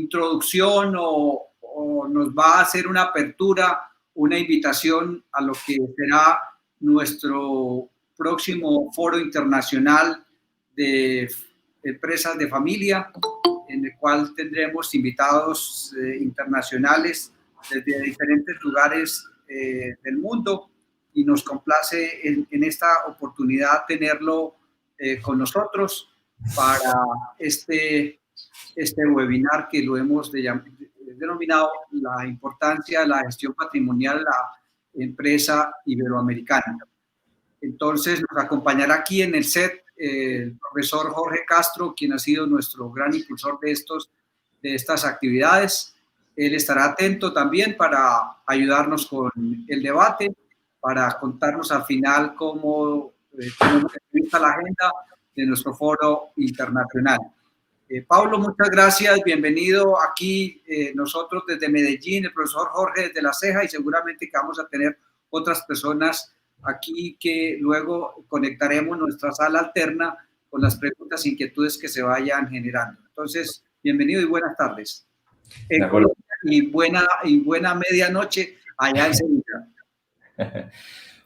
introducción o nos va a hacer una apertura, una invitación a lo que será nuestro próximo foro internacional de empresas de familia, en el cual tendremos invitados internacionales desde diferentes lugares del mundo, y nos complace en esta oportunidad tenerlo con nosotros para este webinar que lo hemos denominado la importancia de la gestión patrimonial de la empresa iberoamericana. Entonces nos acompañará aquí en el set el profesor Jorge Castro, quien ha sido nuestro gran impulsor de estas actividades. Él estará atento también para ayudarnos con el debate, para contarnos al final cómo está la agenda de nuestro foro internacional. Pablo, muchas gracias, bienvenido aquí nosotros desde Medellín, el profesor Jorge desde La Ceja, y seguramente que vamos a tener otras personas aquí que luego conectaremos nuestra sala alterna con las preguntas e inquietudes que se vayan generando. Entonces, bienvenido y buenas tardes. Y buena medianoche allá en Sevilla.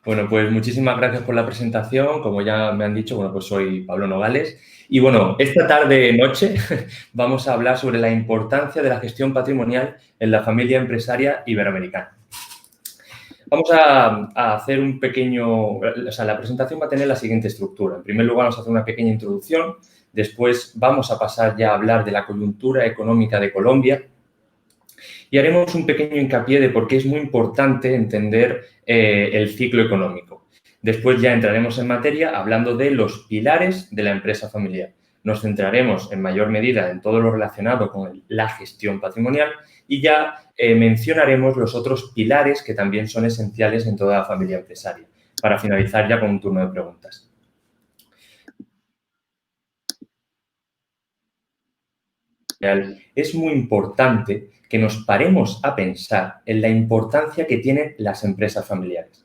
Bueno, pues muchísimas gracias por la presentación. Como ya me han dicho, bueno, pues soy Pablo Nogales. Y bueno, esta tarde-noche vamos a hablar sobre la importancia de la gestión patrimonial en la familia empresaria iberoamericana. Vamos a hacer un pequeño... O sea, la presentación va a tener la siguiente estructura. En primer lugar, vamos a hacer una pequeña introducción. Después vamos a pasar ya a hablar de la coyuntura económica de Colombia. Y haremos un pequeño hincapié de por qué es muy importante entender el ciclo económico. Después ya entraremos en materia hablando de los pilares de la empresa familiar. Nos centraremos en mayor medida en todo lo relacionado con la gestión patrimonial y ya mencionaremos los otros pilares que también son esenciales en toda la familia empresaria, para finalizar ya con un turno de preguntas. Es muy importante que nos paremos a pensar en la importancia que tienen las empresas familiares.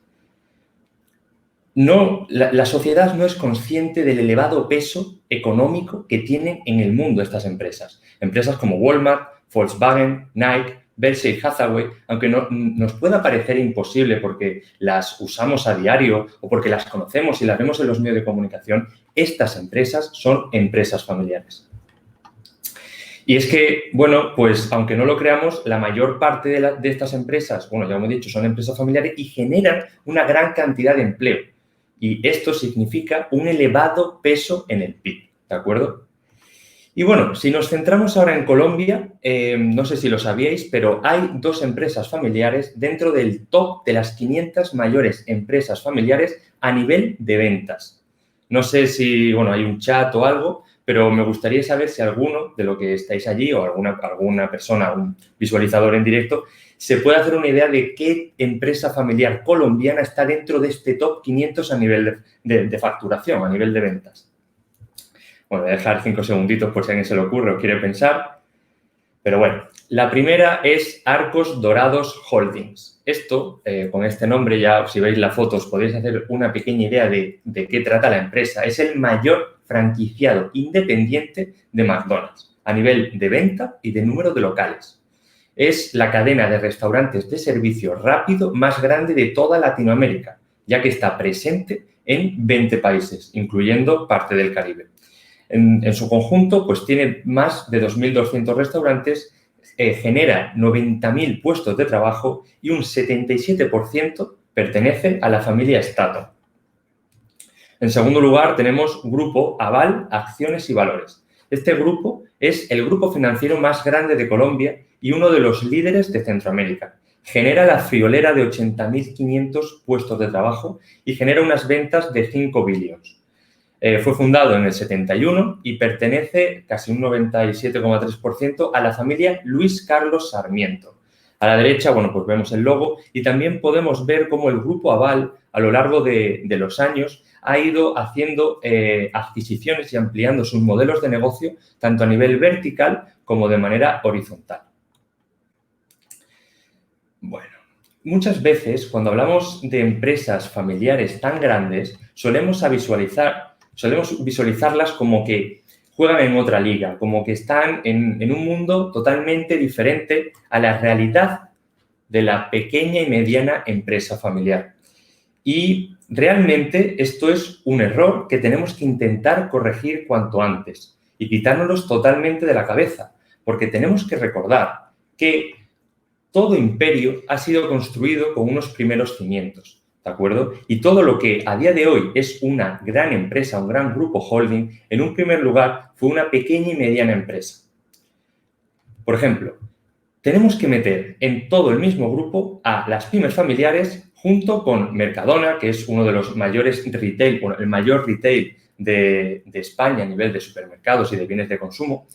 La sociedad no es consciente del elevado peso económico que tienen en el mundo estas empresas. Empresas como Walmart, Volkswagen, Nike, Berkshire Hathaway, aunque nos pueda parecer imposible porque las usamos a diario o porque las conocemos y las vemos en los medios de comunicación, estas empresas son empresas familiares. Y es que, bueno, pues aunque no lo creamos, la mayor parte de estas empresas, bueno, ya hemos dicho, son empresas familiares y generan una gran cantidad de empleo. Y esto significa un elevado peso en el PIB, ¿de acuerdo? Y bueno, si nos centramos ahora en Colombia, no sé si lo sabíais, pero hay 2 empresas familiares dentro del top de las 500 mayores empresas familiares a nivel de ventas. No sé si, bueno, hay un chat o algo, pero me gustaría saber si alguno de lo que estáis allí o alguna persona, un visualizador en directo, se puede hacer una idea de qué empresa familiar colombiana está dentro de este top 500 a nivel de facturación, a nivel de ventas. Bueno, voy a dejar 5 segunditos por si a alguien se le ocurre o quiere pensar. Pero bueno, la primera es Arcos Dorados Holdings. Esto, con este nombre, ya si veis la foto os podéis hacer una pequeña idea de qué trata la empresa. Es el mayor franquiciado independiente de McDonald's a nivel de venta y de número de locales. Es la cadena de restaurantes de servicio rápido más grande de toda Latinoamérica, ya que está presente en 20 países, incluyendo parte del Caribe. En su conjunto, pues tiene más de 2.200 restaurantes, genera 90.000 puestos de trabajo y un 77% pertenece a la familia Staton. En segundo lugar, tenemos Grupo Aval, Acciones y Valores. Este grupo es el grupo financiero más grande de Colombia y uno de los líderes de Centroamérica. Genera la friolera de 80.500 puestos de trabajo y genera unas ventas de 5 billones. Fue fundado en el 71 y pertenece casi un 97,3% a la familia Luis Carlos Sarmiento. A la derecha, bueno, pues vemos el logo y también podemos ver cómo el Grupo Aval, a lo largo de los años, ha ido haciendo adquisiciones y ampliando sus modelos de negocio tanto a nivel vertical como de manera horizontal. Bueno, muchas veces cuando hablamos de empresas familiares tan grandes solemos visualizarlas como que juegan en otra liga, como que están en un mundo totalmente diferente a la realidad de la pequeña y mediana empresa familiar. Y realmente esto es un error que tenemos que intentar corregir cuanto antes y quitárnoslos totalmente de la cabeza, porque tenemos que recordar que todo imperio ha sido construido con unos primeros cimientos, ¿de acuerdo? Y todo lo que a día de hoy es una gran empresa, un gran grupo holding, en un primer lugar fue una pequeña y mediana empresa. Por ejemplo, tenemos que meter en todo el mismo grupo a las pymes familiares junto con Mercadona, que es uno de los mayores retail, bueno, el mayor retail de España a nivel de supermercados y de bienes de consumo.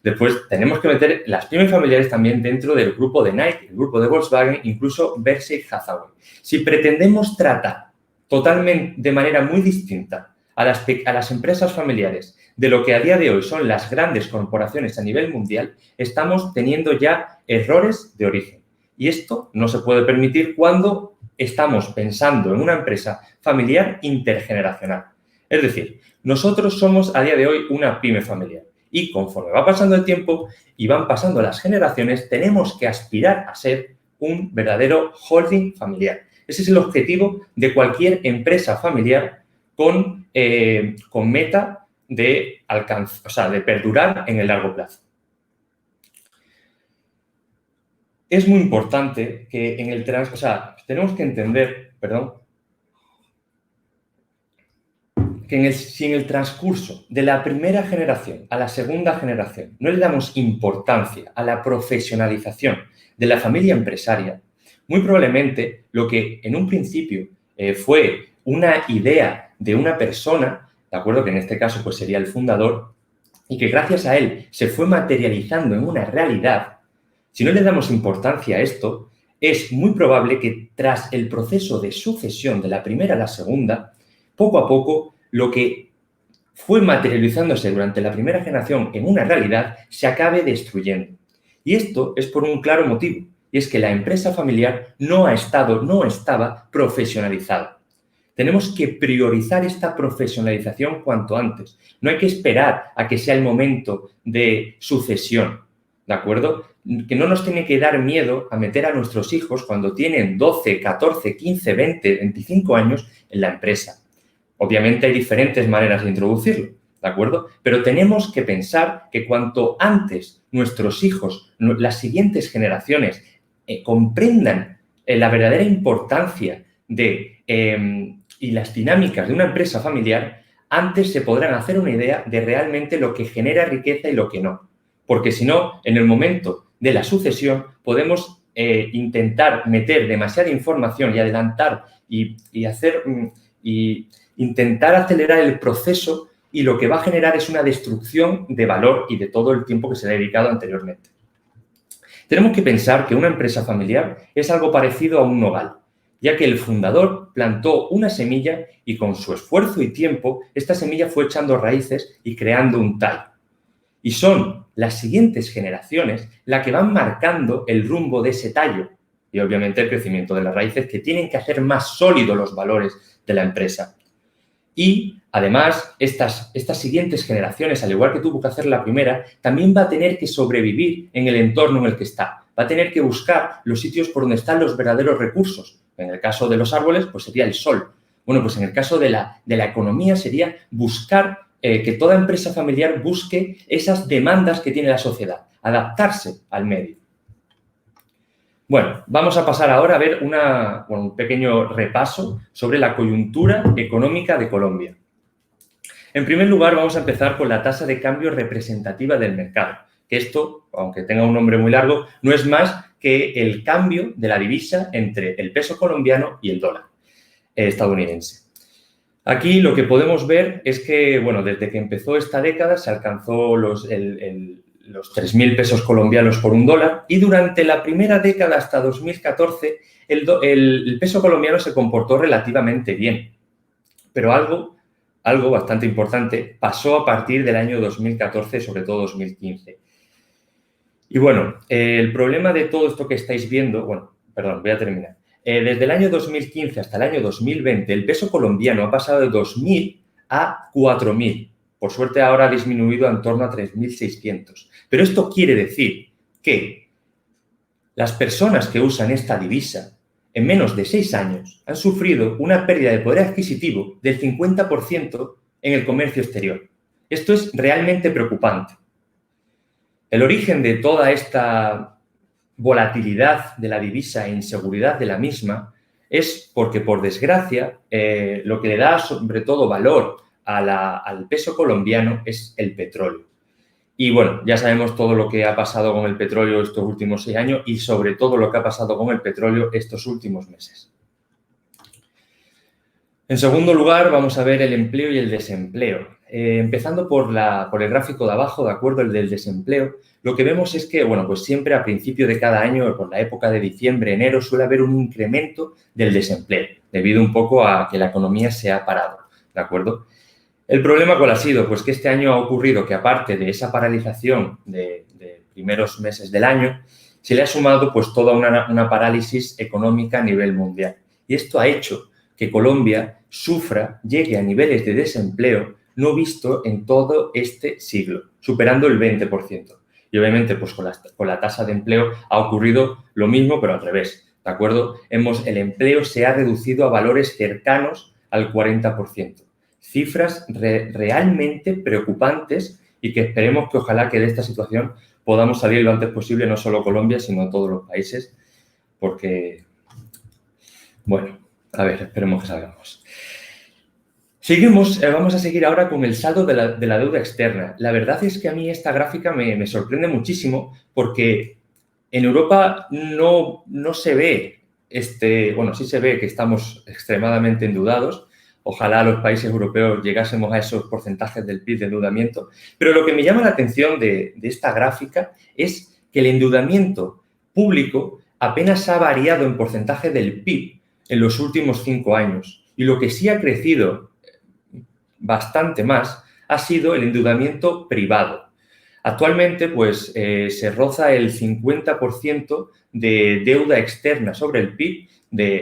Después tenemos que meter las pymes familiares también dentro del grupo de Nike, el grupo de Volkswagen, incluso Berkshire Hathaway. Si pretendemos tratar totalmente de manera muy distinta a las empresas familiares de lo que a día de hoy son las grandes corporaciones a nivel mundial, estamos teniendo ya errores de origen. Y esto no se puede permitir cuando estamos pensando en una empresa familiar intergeneracional. Es decir, nosotros somos a día de hoy una pyme familiar y conforme va pasando el tiempo y van pasando las generaciones, tenemos que aspirar a ser un verdadero holding familiar. Ese es el objetivo de cualquier empresa familiar con meta de alcance, o sea, de perdurar en el largo plazo. Es muy importante que en el tenemos que entender, que si en el transcurso de la primera generación a la segunda generación no le damos importancia a la profesionalización de la familia empresaria, muy probablemente lo que en un principio fue una idea de una persona, ¿de acuerdo? Que en este caso pues sería el fundador, y que gracias a él se fue materializando en una realidad. Si no le damos importancia a esto, es muy probable que tras el proceso de sucesión de la primera a la segunda, poco a poco lo que fue materializándose durante la primera generación en una realidad se acabe destruyendo. Y esto es por un claro motivo, y es que la empresa familiar no estaba profesionalizada. Tenemos que priorizar esta profesionalización cuanto antes. No hay que esperar a que sea el momento de sucesión, ¿de acuerdo? Que no nos tiene que dar miedo a meter a nuestros hijos cuando tienen 12, 14, 15, 20, 25 años en la empresa. Obviamente hay diferentes maneras de introducirlo, ¿de acuerdo? Pero tenemos que pensar que cuanto antes nuestros hijos, las siguientes generaciones, comprendan la verdadera importancia y las dinámicas de una empresa familiar, antes se podrán hacer una idea de realmente lo que genera riqueza y lo que no. Porque si no, en el momento de la sucesión podemos intentar meter demasiada información y adelantar y intentar acelerar el proceso, y lo que va a generar es una destrucción de valor y de todo el tiempo que se le ha dedicado anteriormente. Tenemos que pensar que una empresa familiar es algo parecido a un nogal, ya que el fundador plantó una semilla y con su esfuerzo y tiempo esta semilla fue echando raíces y creando un tallo. Y son las siguientes generaciones las que van marcando el rumbo de ese tallo y obviamente el crecimiento de las raíces, que tienen que hacer más sólidos los valores de la empresa. Y además estas siguientes generaciones, al igual que tuvo que hacer la primera, también va a tener que sobrevivir en el entorno en el que está. Va a tener que buscar los sitios por donde están los verdaderos recursos. En el caso de los árboles, pues sería el sol. Bueno, pues en el caso de la economía sería buscar que toda empresa familiar busque esas demandas que tiene la sociedad, adaptarse al medio. Bueno, vamos a pasar ahora a ver un pequeño repaso sobre la coyuntura económica de Colombia. En primer lugar, vamos a empezar con la tasa de cambio representativa del mercado, que esto, aunque tenga un nombre muy largo, no es más que el cambio de la divisa entre el peso colombiano y el dólar estadounidense. Aquí lo que podemos ver es que, bueno, desde que empezó esta década se alcanzó los 3.000 pesos colombianos por un dólar, y durante la primera década hasta 2014 el peso colombiano se comportó relativamente bien. Pero algo bastante importante pasó a partir del año 2014, sobre todo 2015. Y bueno, el problema de todo esto que estáis viendo, voy a terminar. Desde el año 2015 hasta el año 2020, el peso colombiano ha pasado de 2.000 a 4.000. Por suerte ahora ha disminuido en torno a 3.600. Pero esto quiere decir que las personas que usan esta divisa en menos de 6 años han sufrido una pérdida de poder adquisitivo del 50% en el comercio exterior. Esto es realmente preocupante. El origen de toda esta volatilidad de la divisa e inseguridad de la misma es porque, por desgracia, lo que le da sobre todo valor al peso colombiano es el petróleo. Y bueno, ya sabemos todo lo que ha pasado con el petróleo estos últimos 6 años y sobre todo lo que ha pasado con el petróleo estos últimos meses. En segundo lugar, vamos a ver el empleo y el desempleo. Empezando por el gráfico de abajo, de acuerdo, el del desempleo, lo que vemos es que, bueno, pues siempre a principio de cada año, por la época de diciembre, enero, suele haber un incremento del desempleo, debido un poco a que la economía se ha parado, ¿de acuerdo? ¿El problema cuál ha sido? Pues que este año ha ocurrido que, aparte de esa paralización de primeros meses del año, se le ha sumado pues toda una parálisis económica a nivel mundial. Y esto ha hecho que Colombia llegue a niveles de desempleo no visto en todo este siglo, superando el 20%. Y obviamente, pues con la tasa de empleo ha ocurrido lo mismo, pero al revés, ¿de acuerdo? El empleo se ha reducido a valores cercanos al 40%. Cifras realmente preocupantes y que esperemos que ojalá que de esta situación podamos salir lo antes posible, no solo Colombia, sino todos los países, porque, bueno, a ver, esperemos que salgamos. Seguimos, vamos a seguir ahora con el saldo de la deuda externa. La verdad es que a mí esta gráfica me sorprende muchísimo porque en Europa no se ve bueno, sí se ve que estamos extremadamente endeudados. Ojalá los países europeos llegásemos a esos porcentajes del PIB de endeudamiento. Pero lo que me llama la atención de esta gráfica es que el endeudamiento público apenas ha variado en porcentaje del PIB en los últimos 5 años. Y lo que sí ha crecido bastante más ha sido el endeudamiento privado. Actualmente, pues, se roza el 50% de deuda externa sobre el PIB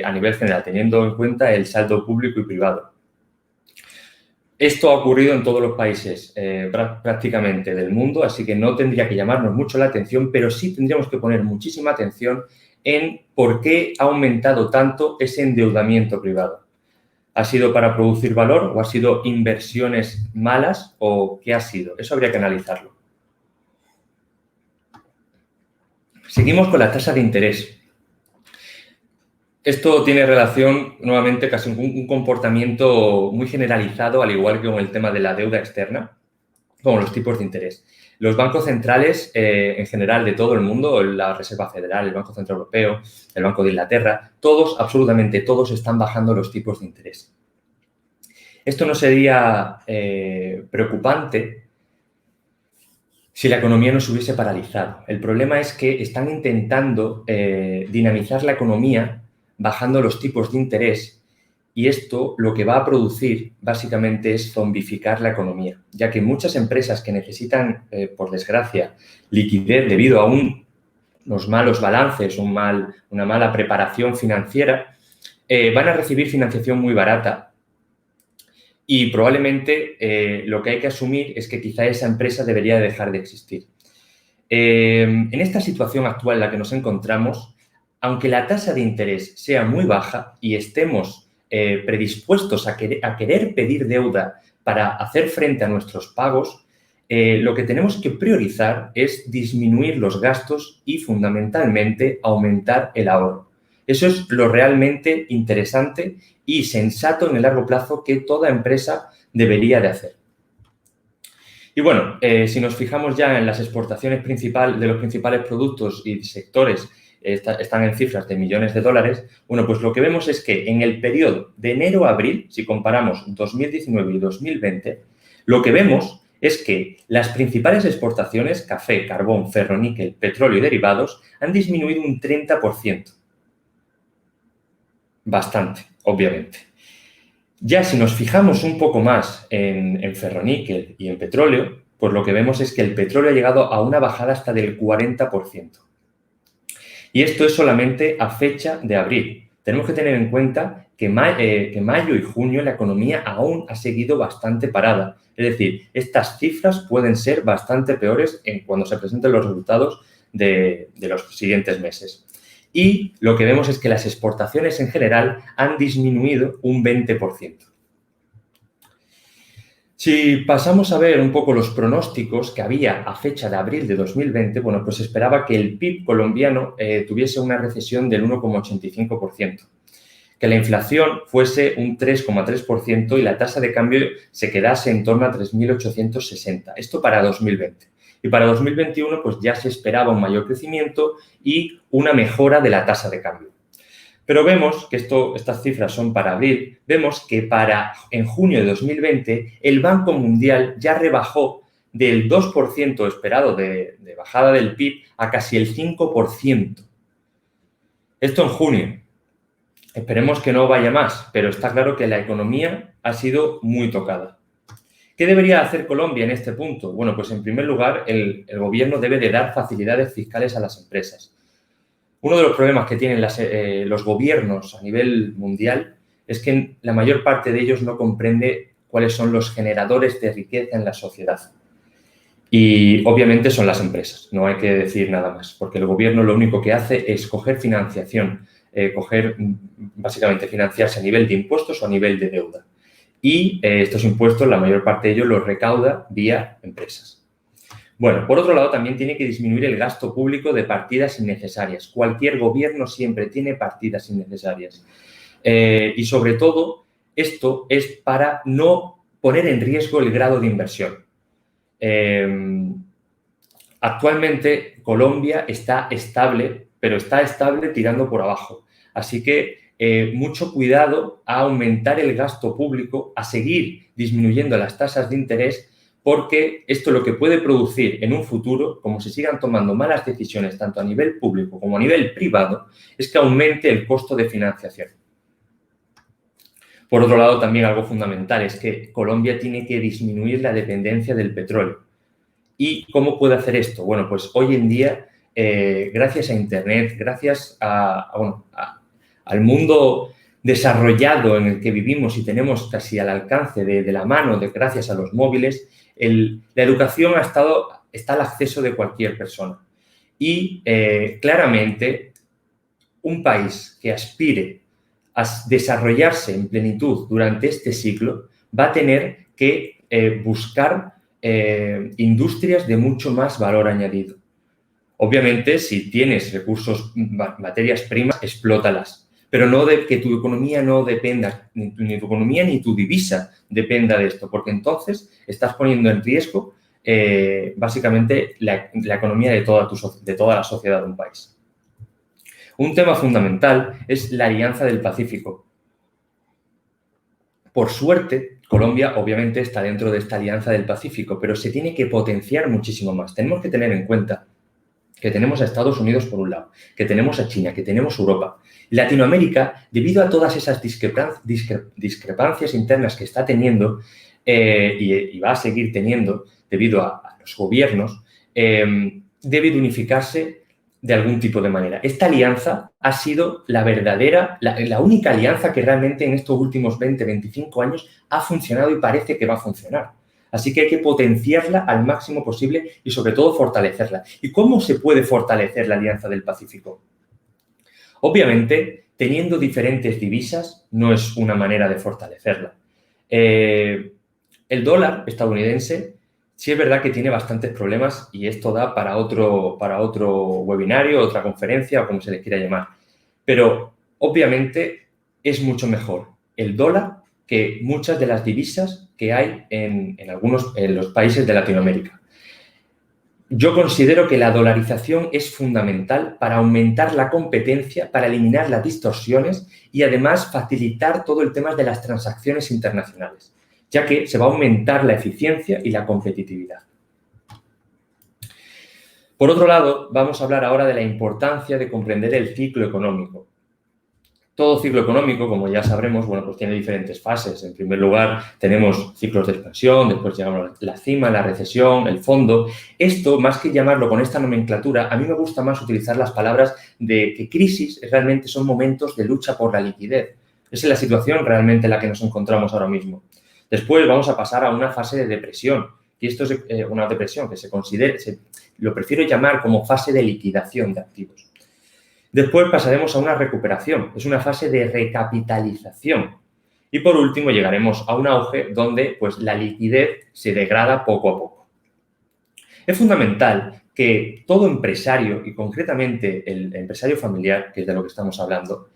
a nivel general, teniendo en cuenta el saldo público y privado. Esto ha ocurrido en todos los países prácticamente del mundo, así que no tendría que llamarnos mucho la atención, pero sí tendríamos que poner muchísima atención en por qué ha aumentado tanto ese endeudamiento privado. ¿Ha sido para producir valor o ha sido inversiones malas o qué ha sido? Eso habría que analizarlo. Seguimos con la tasa de interés. Esto tiene relación, nuevamente, casi un comportamiento muy generalizado, al igual que con el tema de la deuda externa, con los tipos de interés. Los bancos centrales, en general, de todo el mundo, la Reserva Federal, el Banco Central Europeo, el Banco de Inglaterra, todos, absolutamente todos, están bajando los tipos de interés. Esto no sería preocupante si la economía no se hubiese paralizado. El problema es que están intentando dinamizar la economía bajando los tipos de interés y esto lo que va a producir básicamente es zombificar la economía, ya que muchas empresas que necesitan, por desgracia, liquidez debido a unos malos balances, una mala preparación financiera, van a recibir financiación muy barata y probablemente lo que hay que asumir es que quizá esa empresa debería dejar de existir. En esta situación actual en la que nos encontramos, aunque la tasa de interés sea muy baja y estemos predispuestos a querer pedir deuda para hacer frente a nuestros pagos, lo que tenemos que priorizar es disminuir los gastos y, fundamentalmente, aumentar el ahorro. Eso es lo realmente interesante y sensato en el largo plazo que toda empresa debería de hacer. Y bueno, si nos fijamos ya en las exportaciones de los principales productos y sectores, están en cifras de millones de dólares, bueno, pues lo que vemos es que en el periodo de enero a abril, si comparamos 2019 y 2020, lo que vemos es que las principales exportaciones, café, carbón, ferroníquel, petróleo y derivados, han disminuido un 30%. Bastante, obviamente. Ya si nos fijamos un poco más en ferroníquel y en petróleo, pues lo que vemos es que el petróleo ha llegado a una bajada hasta del 40%. Y esto es solamente a fecha de abril. tenemos que tener en cuenta que mayo y junio la economía aún ha seguido bastante parada. Es decir, estas cifras pueden ser bastante peores cuando se presenten los resultados de los siguientes meses. Y lo que vemos es que las exportaciones en general han disminuido un 20%. Si pasamos a ver un poco los pronósticos que había a fecha de abril de 2020, bueno, pues esperaba que el PIB colombiano tuviese una recesión del 1,85%, que la inflación fuese un 3,3% y la tasa de cambio se quedase en torno a 3.860. Esto para 2020. Y para 2021, pues ya se esperaba un mayor crecimiento y una mejora de la tasa de cambio. Pero vemos que estas cifras son para abril, vemos que en junio de 2020 el Banco Mundial ya rebajó del 2% esperado de bajada del PIB a casi el 5%. Esto en junio. Esperemos que no vaya más, pero está claro que la economía ha sido muy tocada. ¿Qué debería hacer Colombia en este punto? Bueno, pues en primer lugar, el gobierno debe de dar facilidades fiscales a las empresas. Uno de los problemas que tienen los gobiernos a nivel mundial es que la mayor parte de ellos no comprende cuáles son los generadores de riqueza en la sociedad. Y obviamente son las empresas, no hay que decir nada más, porque el gobierno lo único que hace es coger financiación, básicamente financiarse a nivel de impuestos o a nivel de deuda. Y estos impuestos, la mayor parte de ellos los recauda vía empresas. Bueno, por otro lado, también tiene que disminuir el gasto público de partidas innecesarias. Cualquier gobierno siempre tiene partidas innecesarias. Y sobre todo, esto es para no poner en riesgo el grado de inversión. Actualmente, Colombia está estable, pero está estable tirando por abajo. Así que mucho cuidado a aumentar el gasto público, a seguir disminuyendo las tasas de interés, porque esto lo que puede producir en un futuro, como se sigan tomando malas decisiones tanto a nivel público como a nivel privado, es que aumente el costo de financiación. Por otro lado, también algo fundamental es que Colombia tiene que disminuir la dependencia del petróleo. ¿Y cómo puede hacer esto? Bueno, pues hoy en día, gracias a Internet, gracias al mundo desarrollado en el que vivimos y tenemos casi al alcance de la mano, gracias a los móviles, la educación está al acceso de cualquier persona. Y claramente, un país que aspire a desarrollarse en plenitud durante este siglo va a tener que buscar industrias de mucho más valor añadido. Obviamente, si tienes recursos, materias primas, explótalas. Pero no de que tu economía no dependa, ni tu economía ni tu divisa dependa de esto, porque entonces estás poniendo en riesgo básicamente la economía de toda la sociedad de un país. Un tema fundamental es la Alianza del Pacífico. Por suerte, Colombia obviamente está dentro de esta Alianza del Pacífico, pero se tiene que potenciar muchísimo más. Tenemos que tener en cuenta que tenemos a Estados Unidos por un lado, que tenemos a China, que tenemos Europa. Latinoamérica, debido a todas esas discrepancias internas que está teniendo y va a seguir teniendo debido a los gobiernos, debe de unificarse de algún tipo de manera. Esta alianza ha sido la única alianza que realmente en estos últimos 20, 25 años ha funcionado y parece que va a funcionar. Así que hay que potenciarla al máximo posible y, sobre todo, fortalecerla. ¿Y cómo se puede fortalecer la Alianza del Pacífico? Obviamente, teniendo diferentes divisas no es una manera de fortalecerla. El dólar estadounidense sí es verdad que tiene bastantes problemas y esto da para otro webinario, otra conferencia o como se les quiera llamar. Pero, obviamente, es mucho mejor el dólar que muchas de las divisas que hay en los países de Latinoamérica. Yo considero que la dolarización es fundamental para aumentar la competencia, para eliminar las distorsiones y además facilitar todo el tema de las transacciones internacionales, ya que se va a aumentar la eficiencia y la competitividad. Por otro lado, vamos a hablar ahora de la importancia de comprender el ciclo económico. Todo ciclo económico, como ya sabremos, bueno, pues tiene diferentes fases. En primer lugar, tenemos ciclos de expansión, después llegamos a la cima, la recesión, el fondo. Esto, más que llamarlo con esta nomenclatura, a mí me gusta más utilizar las palabras de que crisis realmente son momentos de lucha por la liquidez. Esa es la situación realmente en la que nos encontramos ahora mismo. Después vamos a pasar a una fase de depresión. Y esto es una depresión que lo prefiero llamar como fase de liquidación de activos. Después pasaremos a una recuperación, es una fase de recapitalización. Y por último llegaremos a un auge donde pues, la liquidez se degrada poco a poco. Es fundamental que todo empresario, y concretamente el empresario familiar, que es de lo que estamos hablando,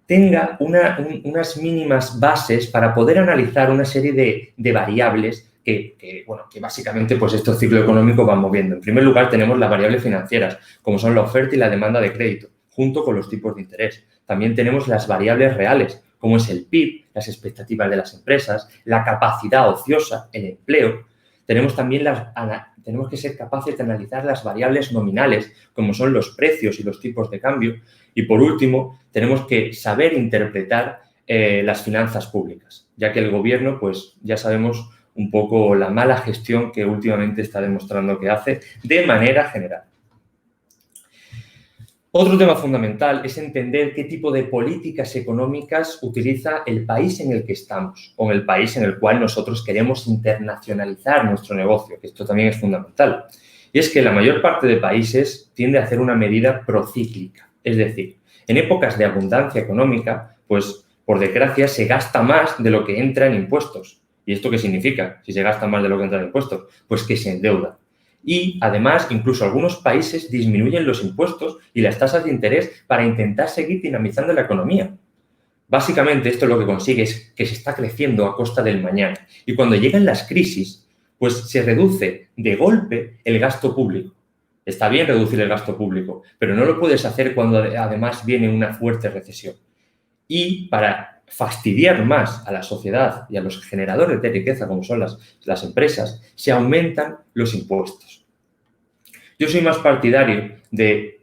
tenga unas mínimas bases para poder analizar una serie de variables que básicamente pues, estos ciclos económicos van moviendo. En primer lugar, tenemos las variables financieras, como son la oferta y la demanda de crédito, junto con los tipos de interés. También tenemos las variables reales, como es el PIB, las expectativas de las empresas, la capacidad ociosa, el empleo. Tenemos también tenemos que ser capaces de analizar las variables nominales, como son los precios y los tipos de cambio. Y, por último, tenemos que saber interpretar las finanzas públicas, ya que el gobierno, pues ya sabemos un poco la mala gestión que últimamente está demostrando que hace de manera general. Otro tema fundamental es entender qué tipo de políticas económicas utiliza el país en el que estamos o en el país en el cual nosotros queremos internacionalizar nuestro negocio, que esto también es fundamental. Y es que la mayor parte de países tiende a hacer una medida procíclica, es decir, en épocas de abundancia económica, pues por desgracia se gasta más de lo que entra en impuestos. ¿Y esto qué significa? Si se gasta más de lo que entra en impuestos, pues que se endeuda. Y, además, incluso algunos países disminuyen los impuestos y las tasas de interés para intentar seguir dinamizando la economía. Básicamente, esto lo que consigue es que se está creciendo a costa del mañana. Y cuando llegan las crisis, pues se reduce de golpe el gasto público. Está bien reducir el gasto público, pero no lo puedes hacer cuando además viene una fuerte recesión. Y para fastidiar más a la sociedad y a los generadores de riqueza, como son las empresas, se aumentan los impuestos. Yo soy más partidario de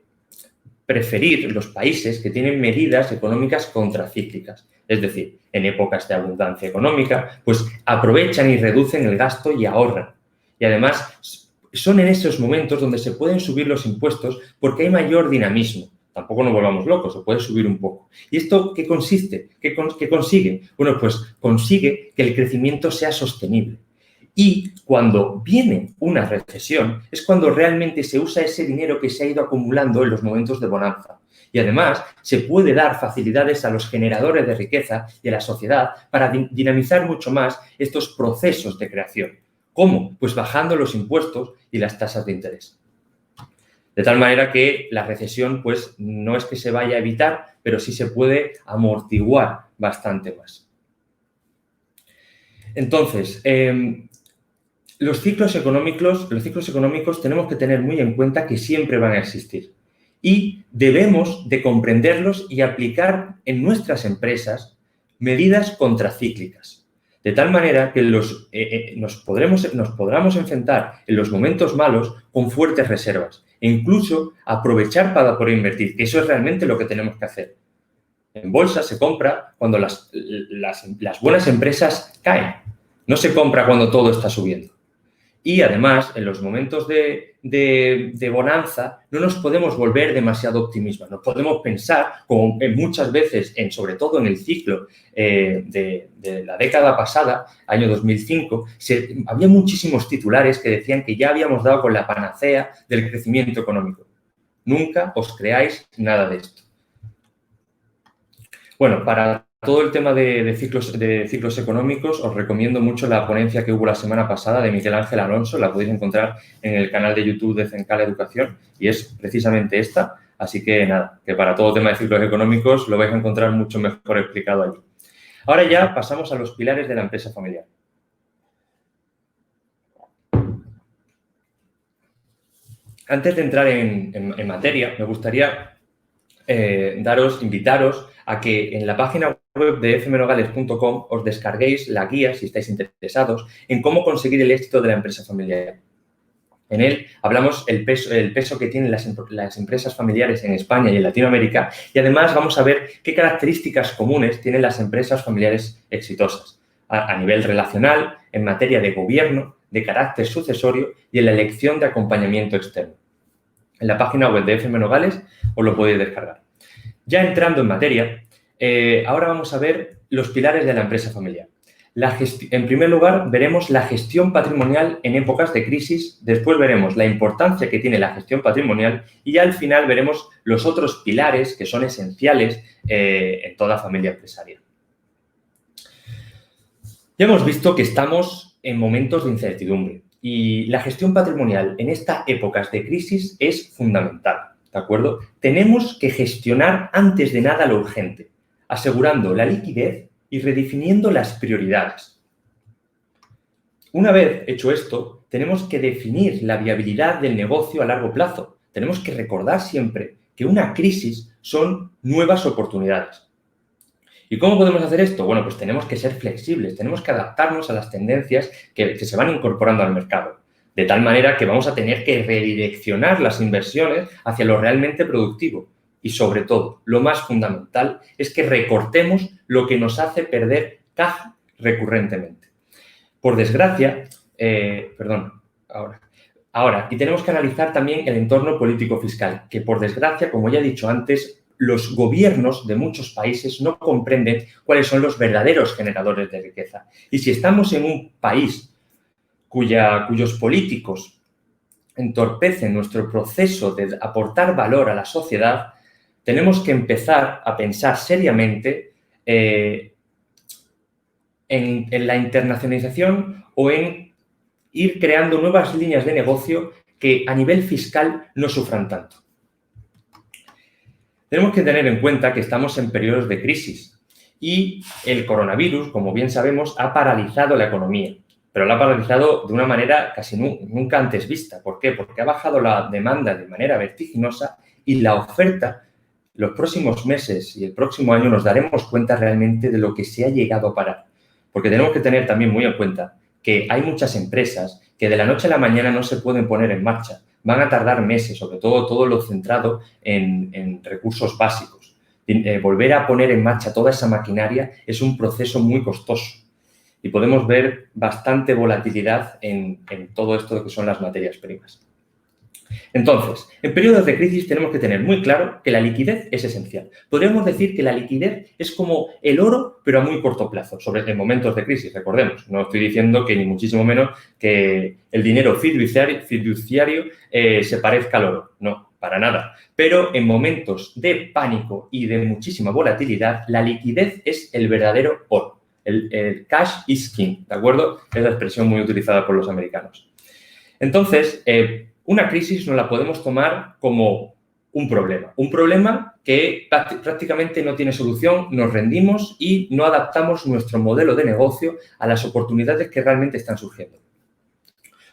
preferir los países que tienen medidas económicas contracíclicas. Es decir, en épocas de abundancia económica, pues aprovechan y reducen el gasto y ahorran. Y además, son en esos momentos donde se pueden subir los impuestos porque hay mayor dinamismo. Tampoco nos volvamos locos, se puede subir un poco. ¿Y esto qué consiste? ¿Qué consigue? Bueno, pues consigue que el crecimiento sea sostenible. Y cuando viene una recesión es cuando realmente se usa ese dinero que se ha ido acumulando en los momentos de bonanza. Y además se puede dar facilidades a los generadores de riqueza y a la sociedad para dinamizar mucho más estos procesos de creación. ¿Cómo? Pues bajando los impuestos y las tasas de interés. De tal manera que la recesión, pues, no es que se vaya a evitar, pero sí se puede amortiguar bastante más. Entonces, los ciclos económicos tenemos que tener muy en cuenta que siempre van a existir y debemos de comprenderlos y aplicar en nuestras empresas medidas contracíclicas. De tal manera que nos podamos enfrentar en los momentos malos con fuertes reservas e incluso aprovechar para poder invertir, que eso es realmente lo que tenemos que hacer. En bolsa se compra cuando las buenas empresas caen, no se compra cuando todo está subiendo. Y además, en los momentos de bonanza, no nos podemos volver demasiado optimistas. No podemos pensar, como muchas veces, sobre todo en el ciclo de la década pasada, año 2005, había muchísimos titulares que decían que ya habíamos dado con la panacea del crecimiento económico. Nunca os creáis nada de esto. Bueno, para todo el tema de ciclos económicos, os recomiendo mucho la ponencia que hubo la semana pasada de Miguel Ángel Alonso. La podéis encontrar en el canal de YouTube de Cencal Educación y es precisamente esta. Así que nada, que para todo tema de ciclos económicos lo vais a encontrar mucho mejor explicado allí. Ahora ya pasamos a los pilares de la empresa familiar. Antes de entrar en materia, me gustaría invitaros a que en la página web de fmnogales.com os descarguéis la guía, si estáis interesados, en cómo conseguir el éxito de la empresa familiar. En él hablamos el peso que tienen las empresas familiares en España y en Latinoamérica y además vamos a ver qué características comunes tienen las empresas familiares exitosas a nivel relacional, en materia de gobierno, de carácter sucesorio y en la elección de acompañamiento externo. En la página web de FM Nogales os lo podéis descargar. Ya entrando en materia, ahora vamos a ver los pilares de la empresa familiar. En primer lugar, veremos la gestión patrimonial en épocas de crisis, después veremos la importancia que tiene la gestión patrimonial y ya al final veremos los otros pilares que son esenciales en toda familia empresarial. Ya hemos visto que estamos en momentos de incertidumbre y la gestión patrimonial en estas épocas de crisis es fundamental, ¿de acuerdo? Tenemos que gestionar antes de nada lo urgente, asegurando la liquidez y redefiniendo las prioridades. Una vez hecho esto, tenemos que definir la viabilidad del negocio a largo plazo. Tenemos que recordar siempre que una crisis son nuevas oportunidades. ¿Y cómo podemos hacer esto? Bueno, pues tenemos que ser flexibles, tenemos que adaptarnos a las tendencias que se van incorporando al mercado, de tal manera que vamos a tener que redireccionar las inversiones hacia lo realmente productivo. Y sobre todo, lo más fundamental es que recortemos lo que nos hace perder caja recurrentemente. Por desgracia, y tenemos que analizar también el entorno político-fiscal, que por desgracia, como ya he dicho antes, los gobiernos de muchos países no comprenden cuáles son los verdaderos generadores de riqueza. Y si estamos en un país cuyos políticos entorpecen nuestro proceso de aportar valor a la sociedad, tenemos que empezar a pensar seriamente en la internacionalización o en ir creando nuevas líneas de negocio que a nivel fiscal no sufran tanto. Tenemos que tener en cuenta que estamos en periodos de crisis y el coronavirus, como bien sabemos, ha paralizado la economía, pero la ha paralizado de una manera casi nunca antes vista. ¿Por qué? Porque ha bajado la demanda de manera vertiginosa y la oferta. Los próximos meses y el próximo año nos daremos cuenta realmente de lo que se ha llegado a parar. Porque tenemos que tener también muy en cuenta que hay muchas empresas que de la noche a la mañana no se pueden poner en marcha. Van a tardar meses, sobre todo lo centrado en recursos básicos. Volver a poner en marcha toda esa maquinaria es un proceso muy costoso. Y podemos ver bastante volatilidad en todo esto que son las materias primas. Entonces, en periodos de crisis tenemos que tener muy claro que la liquidez es esencial. Podríamos decir que la liquidez es como el oro, pero a muy corto plazo, en momentos de crisis, recordemos. No estoy diciendo que ni muchísimo menos que el dinero fiduciario se parezca al oro. No, para nada. Pero en momentos de pánico y de muchísima volatilidad, la liquidez es el verdadero oro. El cash is king, ¿de acuerdo? Es la expresión muy utilizada por los americanos. Entonces, una crisis no la podemos tomar como un problema que prácticamente no tiene solución, nos rendimos y no adaptamos nuestro modelo de negocio a las oportunidades que realmente están surgiendo.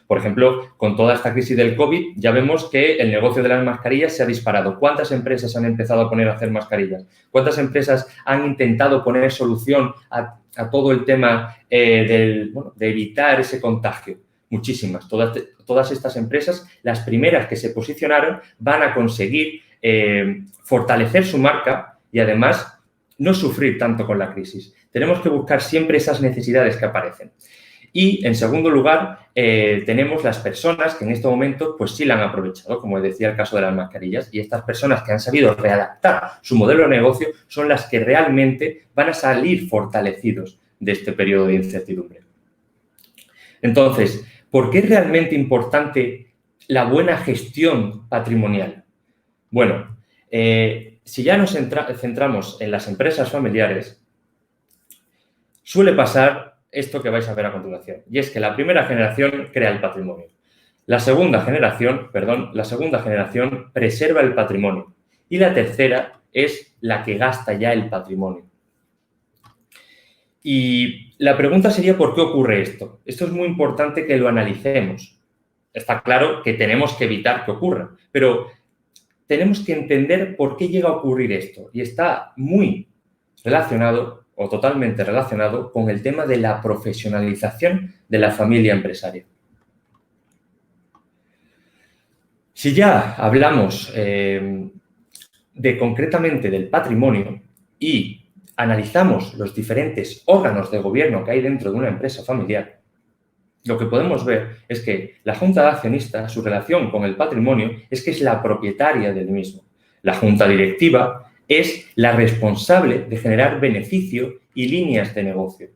Por ejemplo, con toda esta crisis del COVID, ya vemos que el negocio de las mascarillas se ha disparado. ¿Cuántas empresas han empezado a hacer mascarillas? ¿Cuántas han intentado poner solución a todo el tema de evitar ese contagio? Muchísimas. Todas estas empresas, las primeras que se posicionaron, van a conseguir fortalecer su marca y además no sufrir tanto con la crisis. Tenemos que buscar siempre esas necesidades que aparecen. Y, en segundo lugar, tenemos las personas que en este momento pues sí la han aprovechado, como decía el caso de las mascarillas, y estas personas que han sabido readaptar su modelo de negocio son las que realmente van a salir fortalecidos de este periodo de incertidumbre. Entonces, ¿por qué es realmente importante la buena gestión patrimonial? Bueno, si ya nos centramos en las empresas familiares, suele pasar esto que vais a ver a continuación, y es que la primera generación crea el patrimonio. La segunda generación preserva el patrimonio y la tercera es la que gasta ya el patrimonio. Y la pregunta sería ¿por qué ocurre esto? Esto es muy importante que lo analicemos. Está claro que tenemos que evitar que ocurra, pero tenemos que entender por qué llega a ocurrir esto y está muy relacionado o totalmente relacionado con el tema de la profesionalización de la familia empresaria. Si ya hablamos concretamente del patrimonio y analizamos los diferentes órganos de gobierno que hay dentro de una empresa familiar, lo que podemos ver es que la junta de accionistas, su relación con el patrimonio, es que es la propietaria del mismo. La junta directiva es la responsable de generar beneficio y líneas de negocio.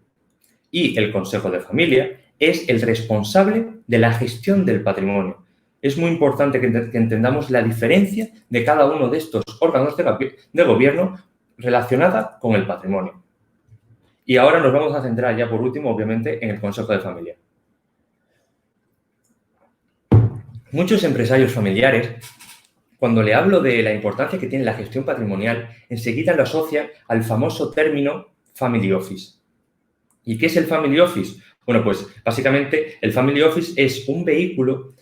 Y el consejo de familia es el responsable de la gestión del patrimonio. Es muy importante que entendamos la diferencia de cada uno de estos órganos de gobierno relacionada con el patrimonio. Y ahora nos vamos a centrar ya por último, obviamente, en el consejo de familia. Muchos empresarios familiares, cuando le hablo de la importancia que tiene la gestión patrimonial, enseguida lo asocian al famoso término family office. ¿Y qué es el family office? Bueno, pues básicamente el family office es un vehículo,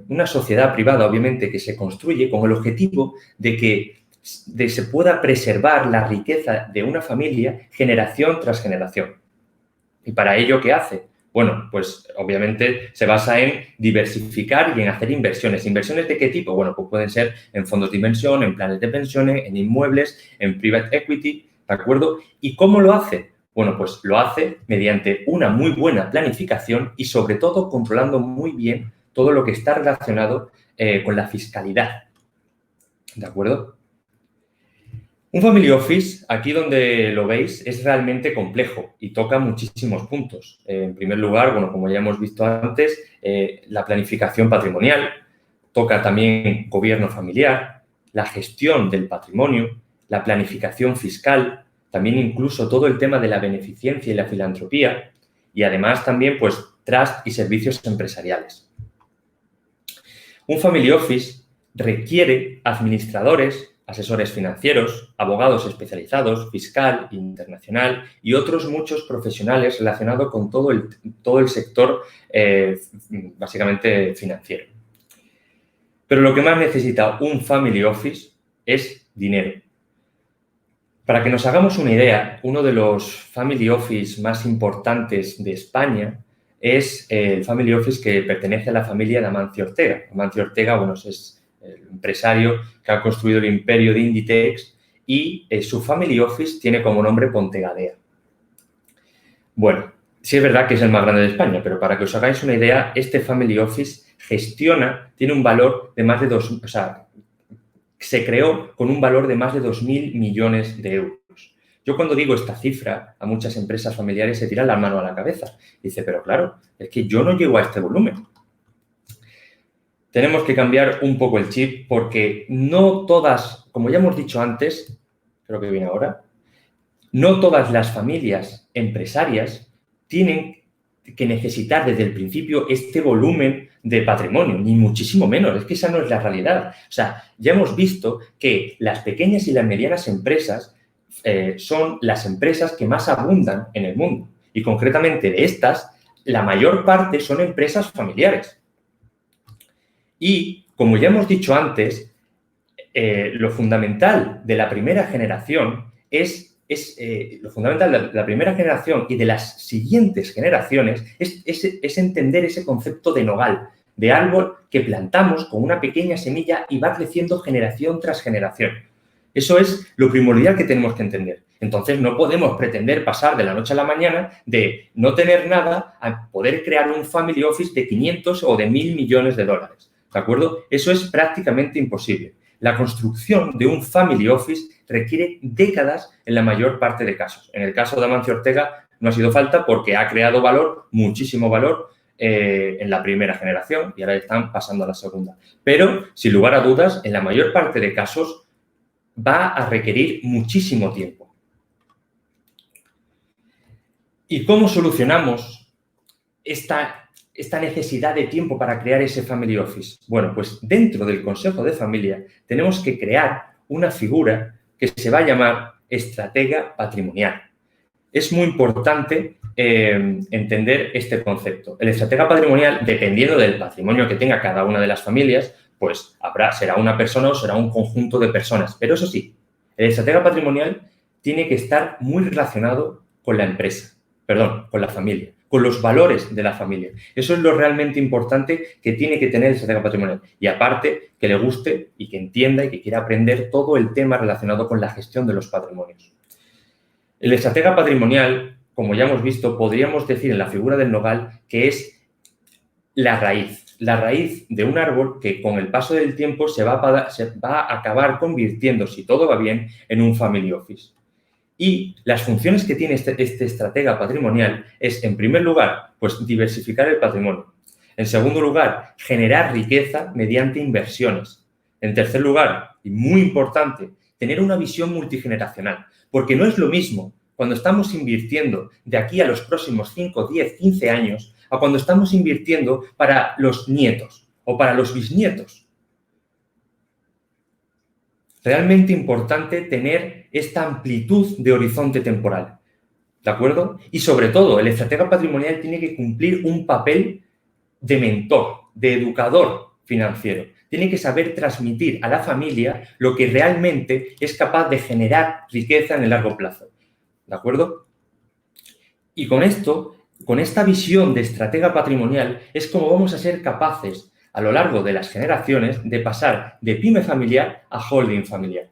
una sociedad privada, obviamente, que se construye con el objetivo de que se pueda preservar la riqueza de una familia generación tras generación. ¿Y para ello qué hace? Bueno, pues obviamente se basa en diversificar y en hacer inversiones. ¿Inversiones de qué tipo? Bueno, pues pueden ser en fondos de inversión, en planes de pensiones, en inmuebles, en private equity, ¿de acuerdo? ¿Y cómo lo hace? Bueno, pues lo hace mediante una muy buena planificación y sobre todo controlando muy bien todo lo que está relacionado con la fiscalidad, ¿de acuerdo? Un family office, aquí donde lo veis, es realmente complejo y toca muchísimos puntos. En primer lugar, bueno, como ya hemos visto antes, la planificación patrimonial, toca también gobierno familiar, la gestión del patrimonio, la planificación fiscal, también incluso todo el tema de la beneficencia y la filantropía y además también, pues, trust y servicios empresariales. Un family office requiere administradores, asesores financieros, abogados especializados, fiscal, internacional y otros muchos profesionales relacionados con todo el sector básicamente financiero. Pero lo que más necesita un family office es dinero. Para que nos hagamos una idea, uno de los family office más importantes de España es el family office que pertenece a la familia de Amancio Ortega. Amancio Ortega, bueno, es el empresario que ha construido el imperio de Inditex y su family office tiene como nombre Pontegadea. Bueno, sí es verdad que es el más grande de España, pero para que os hagáis una idea, este family office tiene un valor de más de se creó con un valor de más de 2.000 millones de euros. Yo cuando digo esta cifra, a muchas empresas familiares se tiran la mano a la cabeza. Dice, pero claro, es que yo no llego a este volumen. Tenemos que cambiar un poco el chip porque no todas, como ya hemos dicho antes, creo que viene ahora, no todas las familias empresarias tienen que necesitar desde el principio este volumen de patrimonio, ni muchísimo menos, es que esa no es la realidad. O sea, ya hemos visto que las pequeñas y las medianas empresas son las empresas que más abundan en el mundo y concretamente de estas, la mayor parte son empresas familiares. Y, como ya hemos dicho antes, lo fundamental de la primera generación lo fundamental de la primera generación y de las siguientes generaciones es entender ese concepto de nogal, de árbol que plantamos con una pequeña semilla y va creciendo generación tras generación. Eso es lo primordial que tenemos que entender. Entonces, no podemos pretender pasar de la noche a la mañana de no tener nada a poder crear un family office de 500 o de 1.000 millones de dólares. ¿De acuerdo? Eso es prácticamente imposible. La construcción de un family office requiere décadas en la mayor parte de casos. En el caso de Amancio Ortega no ha sido falta porque ha creado valor, muchísimo valor, en la primera generación y ahora están pasando a la segunda. Pero, sin lugar a dudas, en la mayor parte de casos va a requerir muchísimo tiempo. ¿Y cómo solucionamos esta necesidad de tiempo para crear ese family office? Bueno, pues dentro del Consejo de Familia tenemos que crear una figura que se va a llamar estratega patrimonial. Es muy importante entender este concepto. El estratega patrimonial, dependiendo del patrimonio que tenga cada una de las familias, pues será una persona o será un conjunto de personas. Pero eso sí, el estratega patrimonial tiene que estar muy relacionado con la empresa, con la familia. con los valores de la familia. Eso es lo realmente importante que tiene que tener el estratega patrimonial. Y aparte, que le guste y que entienda y que quiera aprender todo el tema relacionado con la gestión de los patrimonios. El estratega patrimonial, como ya hemos visto, podríamos decir en la figura del nogal que es la raíz de un árbol que con el paso del tiempo se va a acabar convirtiendo, si todo va bien, en un family office. Y las funciones que tiene este estratega patrimonial es, en primer lugar, pues diversificar el patrimonio. En segundo lugar, generar riqueza mediante inversiones. En tercer lugar, y muy importante, tener una visión multigeneracional. Porque no es lo mismo cuando estamos invirtiendo de aquí a los próximos 5, 10, 15 años a cuando estamos invirtiendo para los nietos o para los bisnietos. Realmente importante tener esta amplitud de horizonte temporal, ¿de acuerdo? Y sobre todo, el estratega patrimonial tiene que cumplir un papel de mentor, de educador financiero. Tiene que saber transmitir a la familia lo que realmente es capaz de generar riqueza en el largo plazo, ¿de acuerdo? Y con esto, con esta visión de estratega patrimonial, es como vamos a ser capaces a lo largo de las generaciones de pasar de pyme familiar a holding familiar.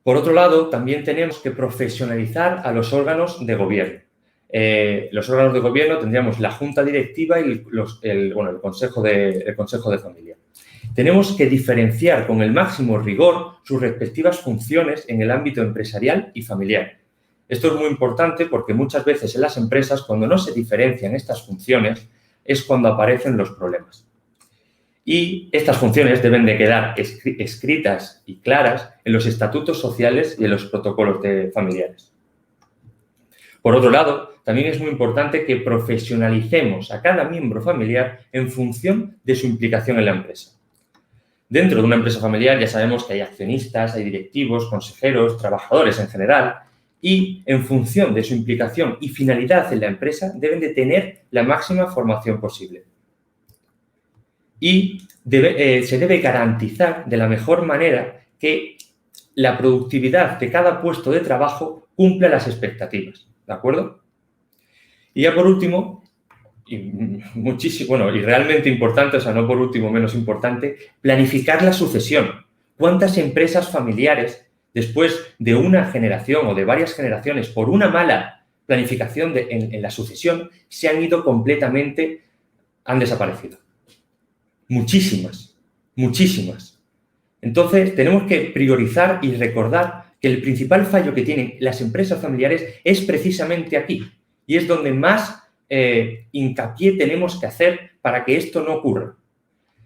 Por otro lado, también tenemos que profesionalizar a los órganos de gobierno. Los órganos de gobierno tendríamos la junta directiva y el consejo de familia. Tenemos que diferenciar con el máximo rigor sus respectivas funciones en el ámbito empresarial y familiar. Esto es muy importante porque muchas veces en las empresas, cuando no se diferencian estas funciones, es cuando aparecen los problemas. Y estas funciones deben de quedar escritas y claras en los estatutos sociales y en los protocolos familiares. Por otro lado, también es muy importante que profesionalicemos a cada miembro familiar en función de su implicación en la empresa. Dentro de una empresa familiar ya sabemos que hay accionistas, hay directivos, consejeros, trabajadores en general, y en función de su implicación y finalidad en la empresa deben de tener la máxima formación posible. Y se debe garantizar de la mejor manera que la productividad de cada puesto de trabajo cumpla las expectativas, ¿de acuerdo? Y ya por último, y realmente importante, o sea, no por último, menos importante, planificar la sucesión. ¿Cuántas empresas familiares, después de una generación o de varias generaciones, por una mala planificación en la sucesión, se han ido completamente, han desaparecido? Muchísimas, muchísimas. Entonces, tenemos que priorizar y recordar que el principal fallo que tienen las empresas familiares es precisamente aquí. Y es donde más hincapié tenemos que hacer para que esto no ocurra.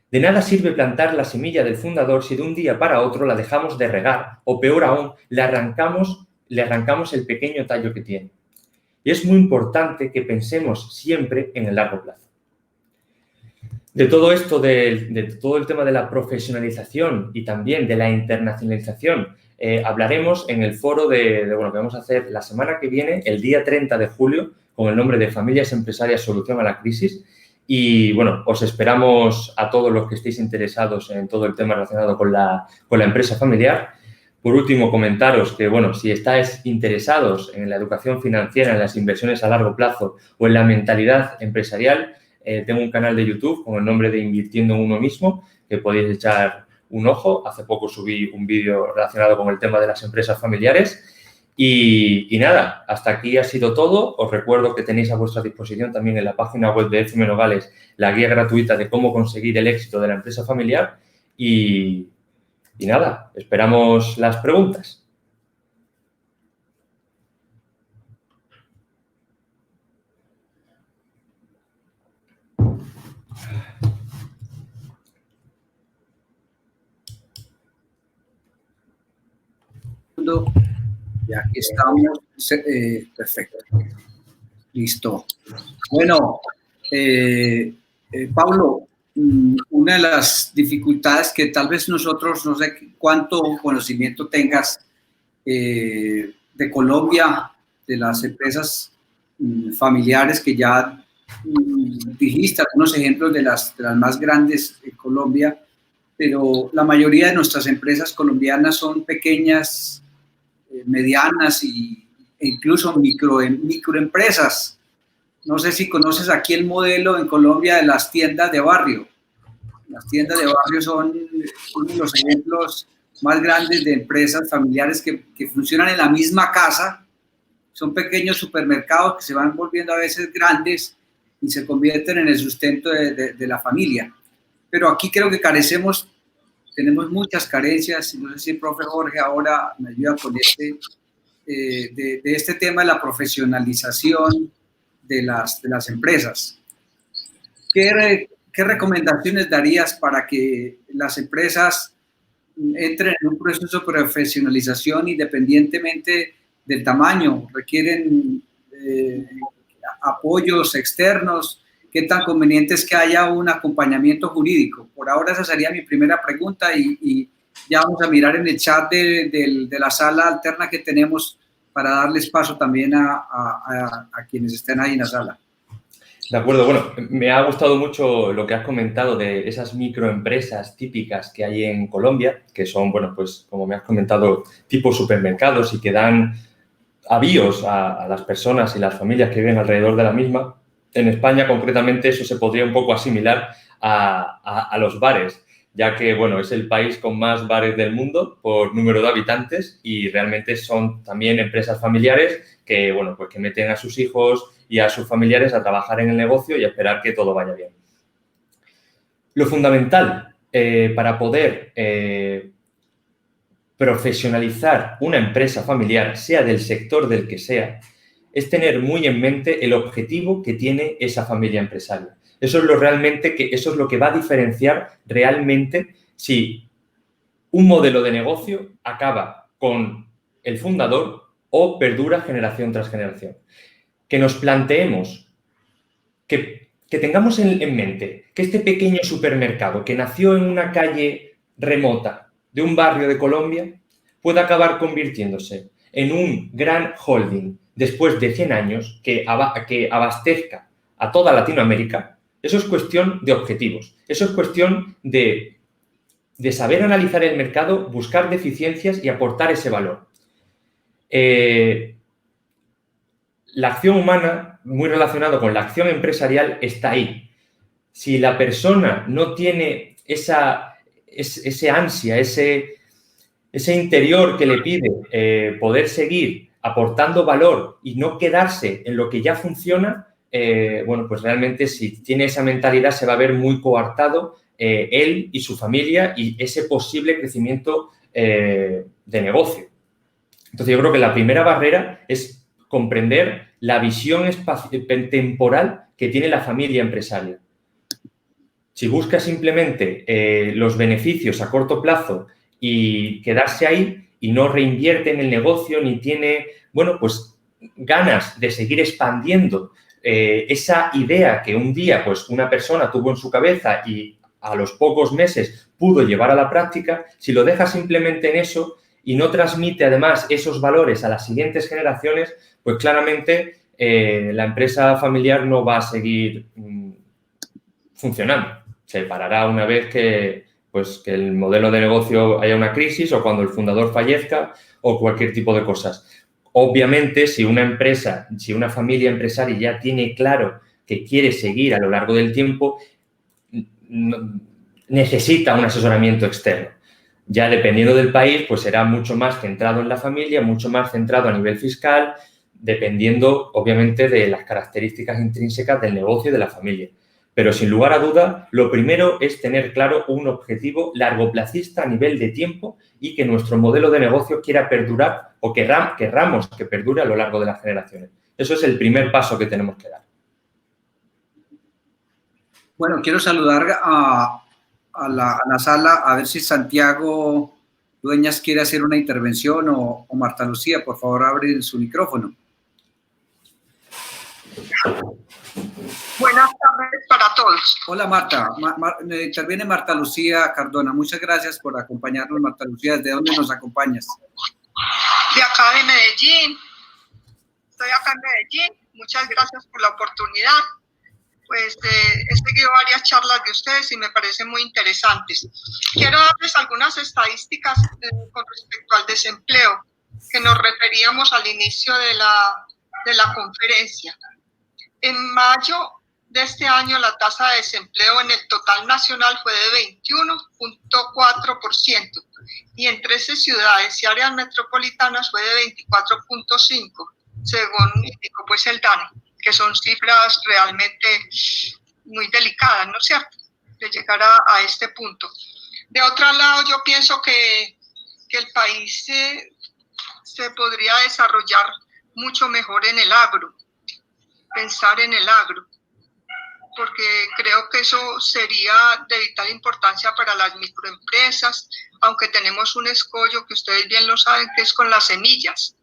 De nada sirve plantar la semilla del fundador si de un día para otro la dejamos de regar o, peor aún, le arrancamos el pequeño tallo que tiene. Y es muy importante que pensemos siempre en el largo plazo. De todo esto, de todo el tema de la profesionalización y también de la internacionalización, hablaremos en el foro que vamos a hacer la semana que viene, el día 30 de julio, con el nombre de Familias Empresarias Solución a la Crisis. Y, bueno, os esperamos a todos los que estéis interesados en todo el tema relacionado con la empresa familiar. Por último, comentaros que, si estáis interesados en la educación financiera, en las inversiones a largo plazo o en la mentalidad empresarial, tengo un canal de YouTube con el nombre de Invirtiendo en Uno Mismo, que podéis echar un ojo. Hace poco subí un vídeo relacionado con el tema de las empresas familiares. Y nada, hasta aquí ha sido todo. Os recuerdo que tenéis a vuestra disposición también en la página web de FM Nogales la guía gratuita de cómo conseguir el éxito de la empresa familiar. Y nada, esperamos las preguntas. Y aquí estamos. Perfecto. Listo. Bueno, Pablo, una de las dificultades que tal vez nosotros, no sé cuánto conocimiento tengas de Colombia, de las empresas familiares que ya dijiste algunos ejemplos de las más grandes de Colombia, pero la mayoría de nuestras empresas colombianas son pequeñas, medianas y e incluso microempresas. No sé si conoces aquí el modelo en Colombia de las tiendas de barrio. Las tiendas de barrio son uno de los ejemplos más grandes de empresas familiares que funcionan en la misma casa. Son pequeños supermercados que se van volviendo a veces grandes y se convierten en el sustento de la familia. Pero aquí creo que tenemos muchas carencias. No sé si el profe Jorge ahora me ayuda con de este tema de la profesionalización de las empresas. ¿Qué recomendaciones darías para que las empresas entren en un proceso de profesionalización independientemente del tamaño? ¿Requieren apoyos externos? ¿Qué tan conveniente es que haya un acompañamiento jurídico? Por ahora esa sería mi primera pregunta y ya vamos a mirar en el chat de la sala alterna que tenemos para darles paso también a quienes estén ahí en la sala. De acuerdo, bueno, me ha gustado mucho lo que has comentado de esas microempresas típicas que hay en Colombia, que son, bueno, pues como me has comentado, tipo supermercados y que dan avíos a las personas y las familias que viven alrededor de la misma. En España, concretamente, eso se podría un poco asimilar a los bares, ya que, bueno, es el país con más bares del mundo por número de habitantes y realmente son también empresas familiares que, bueno, pues que meten a sus hijos y a sus familiares a trabajar en el negocio y a esperar que todo vaya bien. Lo fundamental para poder profesionalizar una empresa familiar, sea del sector del que sea, es tener muy en mente el objetivo que tiene esa familia empresaria. Eso es lo que va a diferenciar realmente si un modelo de negocio acaba con el fundador o perdura generación tras generación. Que nos planteemos, que tengamos en mente que este pequeño supermercado que nació en una calle remota de un barrio de Colombia pueda acabar convirtiéndose en un gran holding después de 100 años que abastezca a toda Latinoamérica. Eso es cuestión de objetivos. Eso es cuestión de saber analizar el mercado, buscar deficiencias y aportar ese valor. La acción humana, muy relacionado con la acción empresarial, está ahí. Si la persona no tiene ese ansia, ese interior que le pide poder seguir aportando valor y no quedarse en lo que ya funciona, bueno, pues realmente si tiene esa mentalidad se va a ver muy coartado él y su familia y ese posible crecimiento de negocio. Entonces, yo creo que la primera barrera es comprender la visión temporal que tiene la familia empresaria. Si busca simplemente los beneficios a corto plazo y quedarse ahí y no reinvierte en el negocio ni tiene, bueno, pues ganas de seguir expandiendo esa idea que un día pues una persona tuvo en su cabeza y a los pocos meses pudo llevar a la práctica, si lo deja simplemente en eso y no transmite además esos valores a las siguientes generaciones, pues claramente la empresa familiar no va a seguir funcionando. Se parará una vez que el modelo de negocio haya una crisis o cuando el fundador fallezca o cualquier tipo de cosas. Obviamente, si una empresa, si una familia empresaria ya tiene claro que quiere seguir a lo largo del tiempo, necesita un asesoramiento externo. Ya dependiendo del país, pues será mucho más centrado en la familia, mucho más centrado a nivel fiscal, dependiendo, obviamente, de las características intrínsecas del negocio y de la familia. Pero, sin lugar a duda, lo primero es tener claro un objetivo largoplacista a nivel de tiempo y que nuestro modelo de negocio quiera perdurar o querramos que perdure a lo largo de las generaciones. Eso es el primer paso que tenemos que dar. Bueno, quiero saludar a la sala, a ver si Santiago Dueñas quiere hacer una intervención o Marta Lucía, por favor, abre su micrófono. Buenas tardes para todos. Hola Marta, interviene Marta Lucía Cardona. Muchas gracias por acompañarnos, Marta Lucía. ¿Desde dónde nos acompañas? De acá de Medellín. Estoy acá en Medellín. Muchas gracias por la oportunidad. Pues he seguido varias charlas de ustedes y me parecen muy interesantes. Quiero darles algunas estadísticas con respecto al desempleo. que nos referíamos al inicio de la conferencia. En mayo de este año, la tasa de desempleo en el total nacional fue de 21.4% y en 13 ciudades y áreas metropolitanas fue de 24.5%, según indicó pues el DANE, que son cifras realmente muy delicadas, ¿no es cierto?, de llegar a este punto. De otro lado, yo pienso que el país se podría desarrollar mucho mejor en el agro, pensar en el agro, porque creo que eso sería de vital importancia para las microempresas, aunque tenemos un escollo que ustedes bien lo saben, que es con las semillas.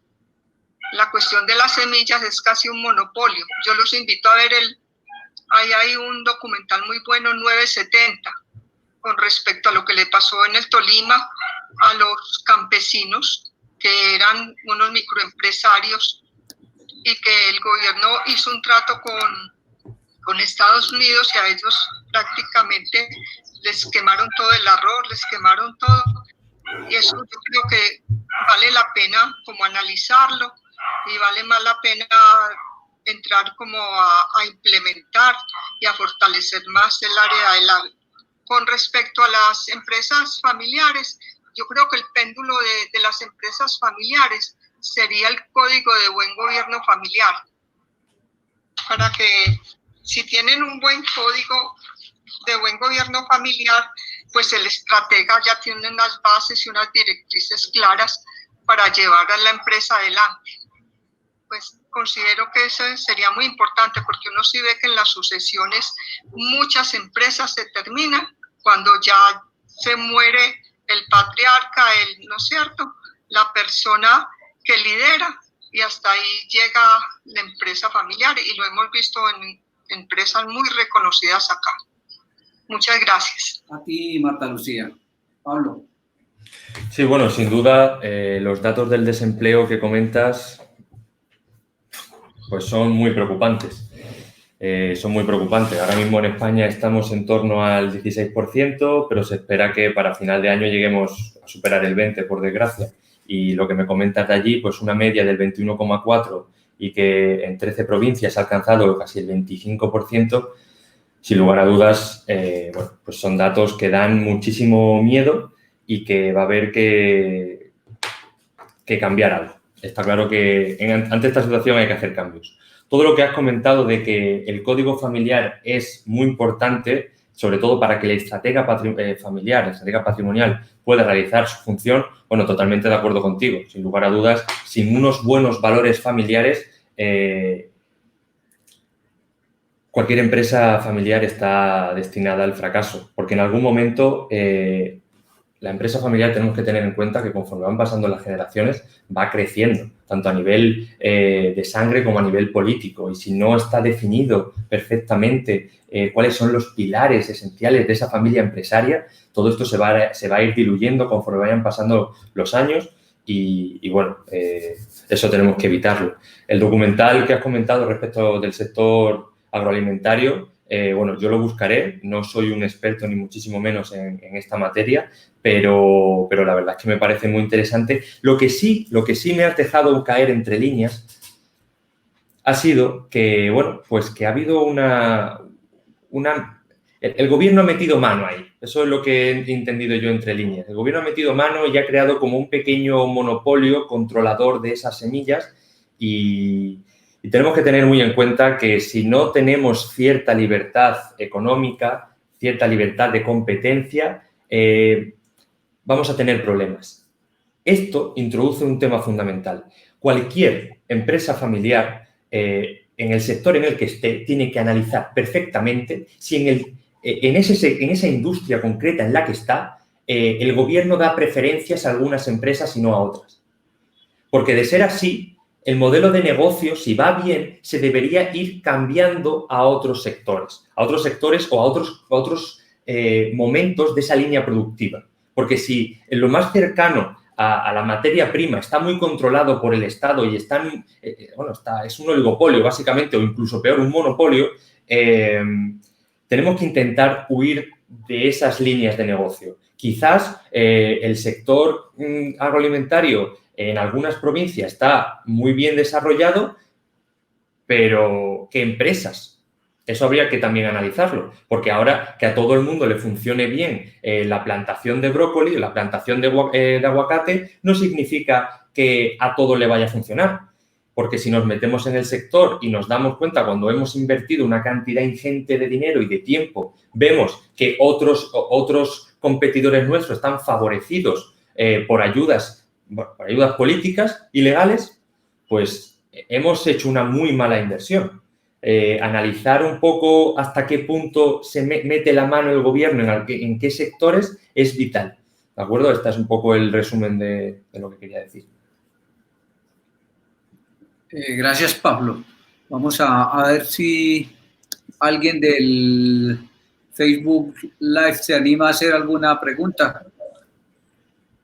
La cuestión de las semillas es casi un monopolio. Yo los invito a ver ahí hay un documental muy bueno, 970, con respecto a lo que le pasó en el Tolima a los campesinos, que eran unos microempresarios, y que el gobierno hizo un trato con Estados Unidos y a ellos prácticamente les quemaron todo el arroz, les quemaron todo. Y eso yo creo que vale la pena como analizarlo y vale más la pena entrar como a implementar y a fortalecer más el área del agro. Con respecto a las empresas familiares, yo creo que el péndulo de las empresas familiares sería el código de buen gobierno familiar, para que si tienen un buen código de buen gobierno familiar, pues el estratega ya tiene unas bases y unas directrices claras para llevar a la empresa adelante. Pues considero que eso sería muy importante, porque uno sí ve que en las sucesiones muchas empresas se terminan cuando ya se muere el patriarca, ¿no es cierto?, la persona que lidera, y hasta ahí llega la empresa familiar, y lo hemos visto en empresas muy reconocidas acá. Muchas gracias. A ti, Marta Lucía. Pablo. Sí, bueno, sin duda, los datos del desempleo que comentas pues son muy preocupantes. Ahora mismo en España estamos en torno al 16%, pero se espera que para final de año lleguemos a superar el 20%, por desgracia. Y lo que me comentas de allí, pues una media del 21,4% y que en 13 provincias ha alcanzado casi el 25%, sin lugar a dudas, bueno, pues son datos que dan muchísimo miedo y que va a haber que cambiar algo. Está claro que ante esta situación hay que hacer cambios. Todo lo que has comentado de que el código familiar es muy importante, sobre todo para que el estratega familiar, el estratega patrimonial pueda realizar su función, bueno, totalmente de acuerdo contigo. Sin lugar a dudas, sin unos buenos valores familiares, cualquier empresa familiar está destinada al fracaso, porque en algún momento la empresa familiar tenemos que tener en cuenta que conforme van pasando las generaciones va creciendo, tanto a nivel de sangre como a nivel político, y si no está definido perfectamente cuáles son los pilares esenciales de esa familia empresaria, todo esto se va a ir diluyendo conforme vayan pasando los años y bueno, eso tenemos que evitarlo. El documental que has comentado respecto del sector agroalimentario, bueno, yo lo buscaré, no soy un experto ni muchísimo menos en esta materia, pero la verdad es que me parece muy interesante. Lo que sí me has dejado caer entre líneas ha sido que, bueno, pues que ha habido el gobierno ha metido mano ahí. Eso es lo que he entendido yo entre líneas. El gobierno ha metido mano y ha creado como un pequeño monopolio controlador de esas semillas y tenemos que tener muy en cuenta que si no tenemos cierta libertad económica, cierta libertad de competencia, vamos a tener problemas. Esto introduce un tema fundamental. Cualquier empresa familiar, en el sector en el que esté, tiene que analizar perfectamente si en esa industria concreta en la que está, el gobierno da preferencias a algunas empresas y no a otras. Porque de ser así, el modelo de negocio, si va bien, se debería ir cambiando a otros sectores o a otros momentos de esa línea productiva. Porque si en lo más cercano a la materia prima está muy controlado por el Estado y es un oligopolio básicamente, o incluso peor, un monopolio, tenemos que intentar huir de esas líneas de negocio. quizás el sector agroalimentario en algunas provincias está muy bien desarrollado, pero ¿qué empresas? Eso habría que también analizarlo, porque ahora que a todo el mundo le funcione bien la plantación de brócoli, la plantación de aguacate, no significa que a todo le vaya a funcionar. Porque si nos metemos en el sector y nos damos cuenta cuando hemos invertido una cantidad ingente de dinero y de tiempo, vemos que otros competidores nuestros están favorecidos por ayudas políticas y legales, pues hemos hecho una muy mala inversión. Analizar un poco hasta qué punto se mete la mano el gobierno en qué sectores es vital. ¿De acuerdo? Este es un poco el resumen de lo que quería decir. Gracias, Pablo. Vamos a ver si alguien del Facebook Live se anima a hacer alguna pregunta.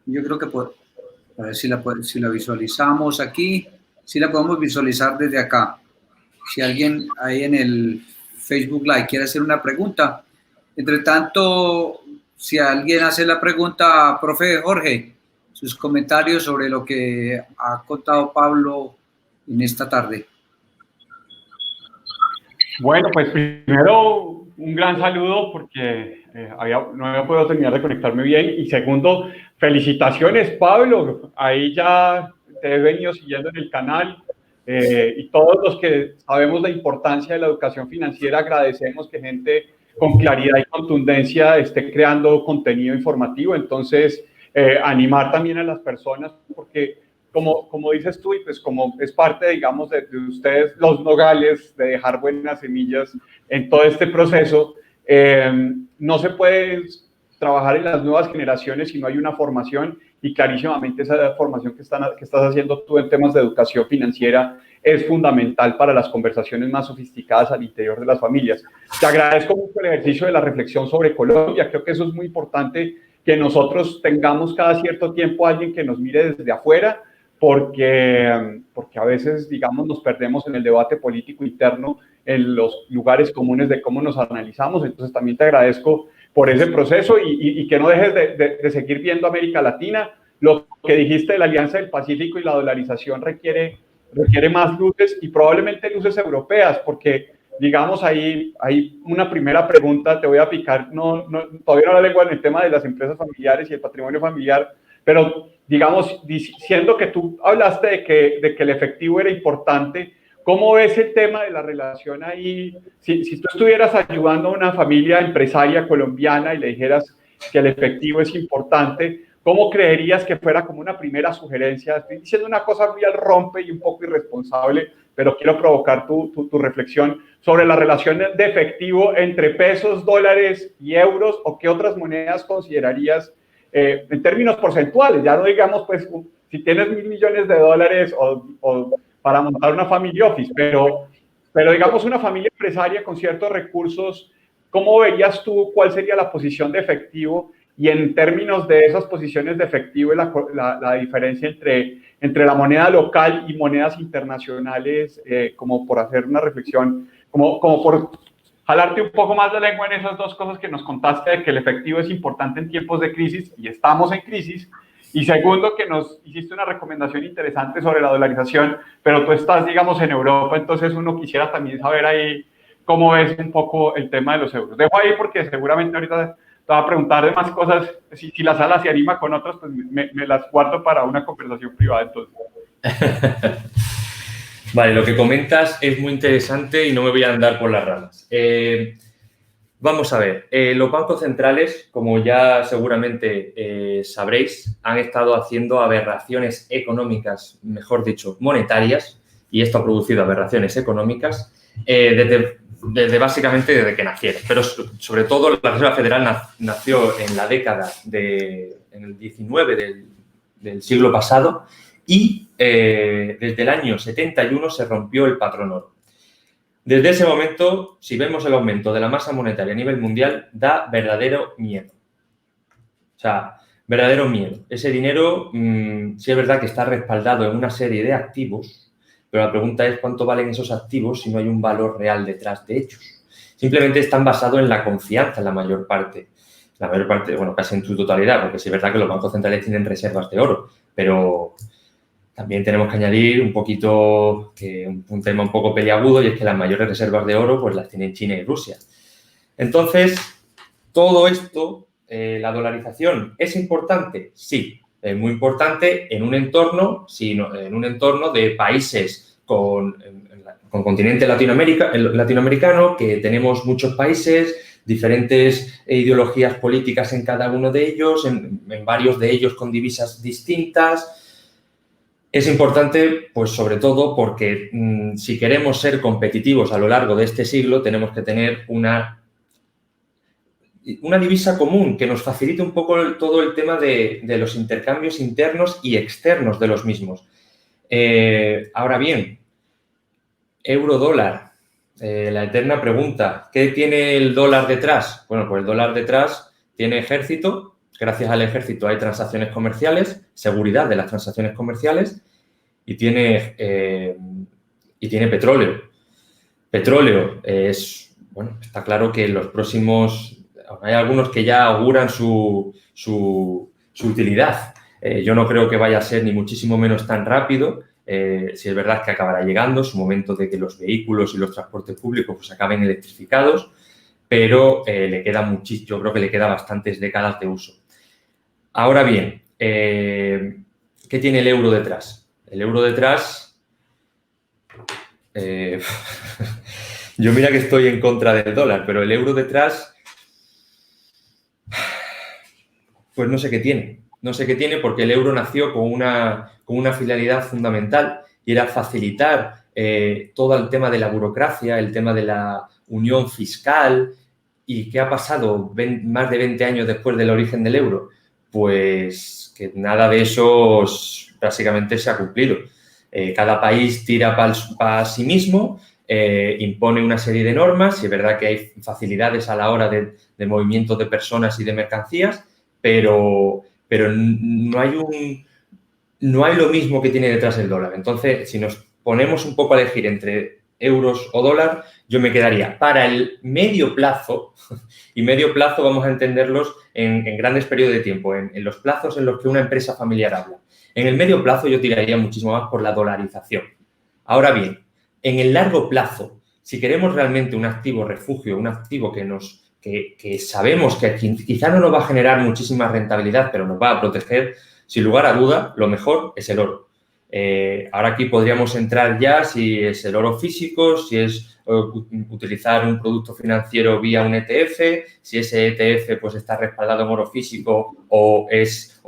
Yo creo que a ver si la visualizamos aquí. Si la podemos visualizar desde acá. Si alguien ahí en el Facebook Live quiere hacer una pregunta. Entre tanto, si alguien hace la pregunta, profe Jorge, sus comentarios sobre lo que ha contado Pablo en esta tarde. Bueno, pues primero un gran saludo porque no había podido terminar de conectarme bien, y segundo, felicitaciones, Pablo, ahí ya te he venido siguiendo en el canal, y todos los que sabemos la importancia de la educación financiera agradecemos que gente con claridad y contundencia esté creando contenido informativo. Entonces animar también a las personas, porque como dices tú, y pues como es parte, digamos, de ustedes, los nogales, de dejar buenas semillas en todo este proceso, no se puede trabajar en las nuevas generaciones si no hay una formación, y clarísimamente esa formación que estás haciendo tú en temas de educación financiera es fundamental para las conversaciones más sofisticadas al interior de las familias. Te agradezco mucho el ejercicio de la reflexión sobre Colombia. Creo que eso es muy importante, que nosotros tengamos cada cierto tiempo a alguien que nos mire desde afuera, porque a veces, digamos, nos perdemos en el debate político interno, en los lugares comunes de cómo nos analizamos. Entonces también te agradezco por ese proceso, y que no dejes de seguir viendo América Latina. Lo que dijiste de la Alianza del Pacífico y la dolarización requiere más luces, y probablemente luces europeas, porque, digamos, hay una primera pregunta, te voy a picar, todavía no la lengua en el tema de las empresas familiares y el patrimonio familiar, pero, digamos, diciendo que tú hablaste de que el efectivo era importante, ¿cómo ves el tema de la relación ahí? Si tú estuvieras ayudando a una familia empresaria colombiana y le dijeras que el efectivo es importante, ¿cómo creerías que fuera como una primera sugerencia? Estoy diciendo una cosa muy al rompe y un poco irresponsable, pero quiero provocar tu reflexión sobre la relación de efectivo entre pesos, dólares y euros, o qué otras monedas considerarías en términos porcentuales. Ya no digamos, pues, si tienes $1.000 millones o para montar una family office, pero digamos una familia empresaria con ciertos recursos, ¿cómo verías tú cuál sería la posición de efectivo? Y en términos de esas posiciones de efectivo, la diferencia entre la moneda local y monedas internacionales, como por hacer una reflexión, como por jalarte un poco más de lengua en esas dos cosas que nos contaste, de que el efectivo es importante en tiempos de crisis, y estamos en crisis. Y segundo, que nos hiciste una recomendación interesante sobre la dolarización, pero tú estás, digamos, en Europa, entonces uno quisiera también saber ahí cómo ves un poco el tema de los euros. Dejo ahí porque seguramente ahorita te va a preguntar de más cosas. Si la sala se anima con otras, pues me las guardo para una conversación privada, entonces. Vale, lo que comentas es muy interesante y no me voy a andar por las ramas. Vamos a ver, los bancos centrales, como ya seguramente sabréis, han estado haciendo aberraciones económicas, mejor dicho, monetarias, y esto ha producido aberraciones económicas básicamente desde que nacieron. Pero sobre todo la Reserva Federal nació en la década en el 19 del siglo pasado, y desde el año 71 se rompió el patrón oro. Desde ese momento, si vemos el aumento de la masa monetaria a nivel mundial, da verdadero miedo. O sea, verdadero miedo. Ese dinero, sí es verdad que está respaldado en una serie de activos, pero la pregunta es cuánto valen esos activos si no hay un valor real detrás de ellos. Simplemente están basados en la confianza en la mayor parte. la mayor parte, bueno, casi en su totalidad, porque sí es verdad que los bancos centrales tienen reservas de oro, pero también tenemos que añadir un poquito, un tema un poco peliagudo, y es que las mayores reservas de oro pues las tienen China y Rusia. Entonces, todo esto, la dolarización, ¿es importante? Sí, es muy importante en un entorno, en un entorno de países con continente latinoamericano, que tenemos muchos países, diferentes ideologías políticas en cada uno de ellos, en varios de ellos con divisas distintas. Es importante, pues sobre todo porque si queremos ser competitivos a lo largo de este siglo, tenemos que tener una divisa común que nos facilite un poco todo el tema de los intercambios internos y externos de los mismos. Ahora bien, euro-dólar, la eterna pregunta, ¿qué tiene el dólar detrás? Bueno, pues el dólar detrás tiene ejército, gracias al ejército hay transacciones comerciales, seguridad de las transacciones comerciales y tiene petróleo. Petróleo es, bueno, está claro que en los próximos, hay algunos que ya auguran su utilidad. Yo no creo que vaya a ser ni muchísimo menos tan rápido. Si es verdad que acabará llegando su momento de que los vehículos y los transportes públicos pues acaben electrificados, pero yo creo que le queda bastantes décadas de uso. Ahora bien, ¿qué tiene el euro detrás? El euro detrás, yo mira que estoy en contra del dólar, pero el euro detrás, pues no sé qué tiene. No sé qué tiene porque el euro nació con una finalidad fundamental y era facilitar todo el tema de la burocracia, el tema de la unión fiscal. ¿Y qué ha pasado más de 20 años después del origen del euro? Pues que nada de eso básicamente se ha cumplido. Cada país tira para sí mismo, impone una serie de normas y es verdad que hay facilidades a la hora de movimiento de personas y de mercancías, pero no hay lo mismo que tiene detrás el dólar. Entonces, si nos ponemos un poco a elegir entre euros o dólar, yo me quedaría para el medio plazo, y medio plazo vamos a entenderlos en grandes periodos de tiempo, en los plazos en los que una empresa familiar habla. En el medio plazo yo tiraría muchísimo más por la dolarización. Ahora bien, en el largo plazo, si queremos realmente un activo refugio, un activo que sabemos que quizá no nos va a generar muchísima rentabilidad, pero nos va a proteger, sin lugar a duda, lo mejor es el oro. Ahora aquí podríamos entrar ya si es el oro físico, si es utilizar un producto financiero vía un ETF, si ese ETF pues está respaldado en oro físico o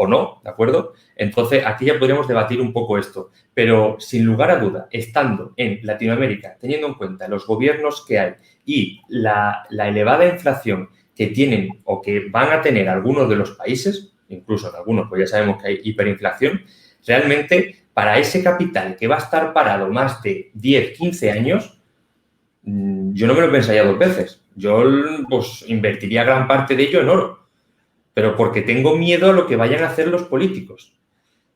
no, ¿de acuerdo? Entonces, aquí ya podríamos debatir un poco esto, pero sin lugar a duda, estando en Latinoamérica, teniendo en cuenta los gobiernos que hay y la elevada inflación que tienen o que van a tener algunos de los países, incluso en algunos, pues ya sabemos que hay hiperinflación, realmente para ese capital que va a estar parado más de 10, 15 años, yo no me lo pensaría dos veces. Yo pues invertiría gran parte de ello en oro, pero porque tengo miedo a lo que vayan a hacer los políticos.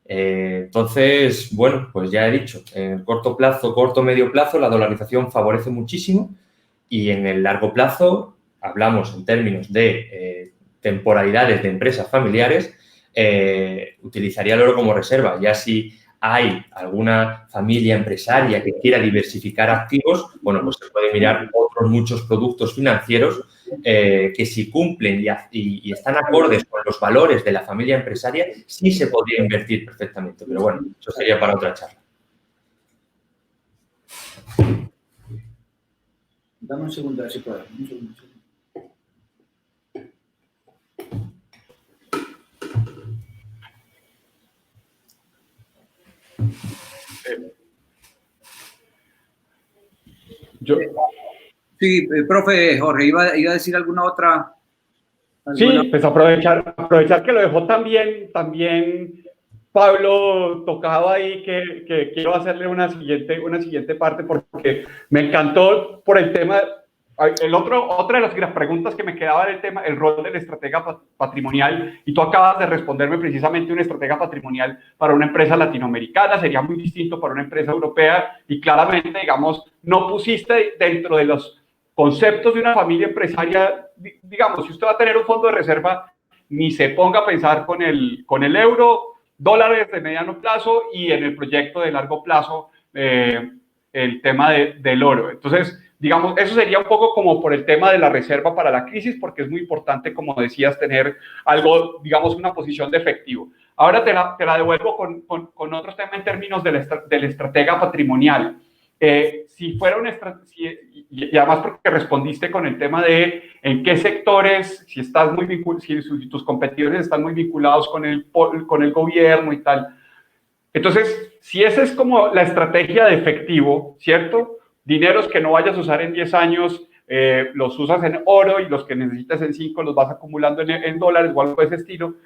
Entonces, bueno, pues ya he dicho, en el corto plazo, medio plazo, la dolarización favorece muchísimo y en el largo plazo, hablamos en términos de temporalidades de empresas familiares, utilizaría el oro como reserva. Ya si hay alguna familia empresaria que quiera diversificar activos, bueno, pues se puede mirar otros muchos productos financieros que si cumplen y están acordes con los valores de la familia empresaria, sí se podría invertir perfectamente. Pero bueno, eso sería para otra charla. Dame un segundo, a ver si puedo. Un segundo. Sí, profe Jorge, iba a decir alguna otra. Sí, pues aprovechar que lo dejó también Pablo tocado ahí, que quiero hacerle una siguiente parte porque me encantó por el tema. Otra de las preguntas que me quedaba del tema, el rol del estratega patrimonial, y tú acabas de responderme precisamente una estratega patrimonial para una empresa latinoamericana, sería muy distinto para una empresa europea, y claramente, digamos, no pusiste dentro de los conceptos de una familia empresaria, digamos, si usted va a tener un fondo de reserva, ni se ponga a pensar con el euro, dólares de mediano plazo y en el proyecto de largo plazo el tema del oro. Entonces, digamos, eso sería un poco como por el tema de la reserva para la crisis, porque es muy importante, como decías, tener algo, digamos, una posición de efectivo. Ahora te la devuelvo con otro tema en términos del estratega patrimonial. Si fuera y además porque respondiste con el tema de en qué sectores, si tus competidores están muy vinculados con el gobierno y tal. Entonces, si esa es como la estrategia de efectivo, ¿cierto? Dineros que no vayas a usar en 10 años, los usas en oro y los que necesitas en 5 los vas acumulando en dólares o algo de ese estilo.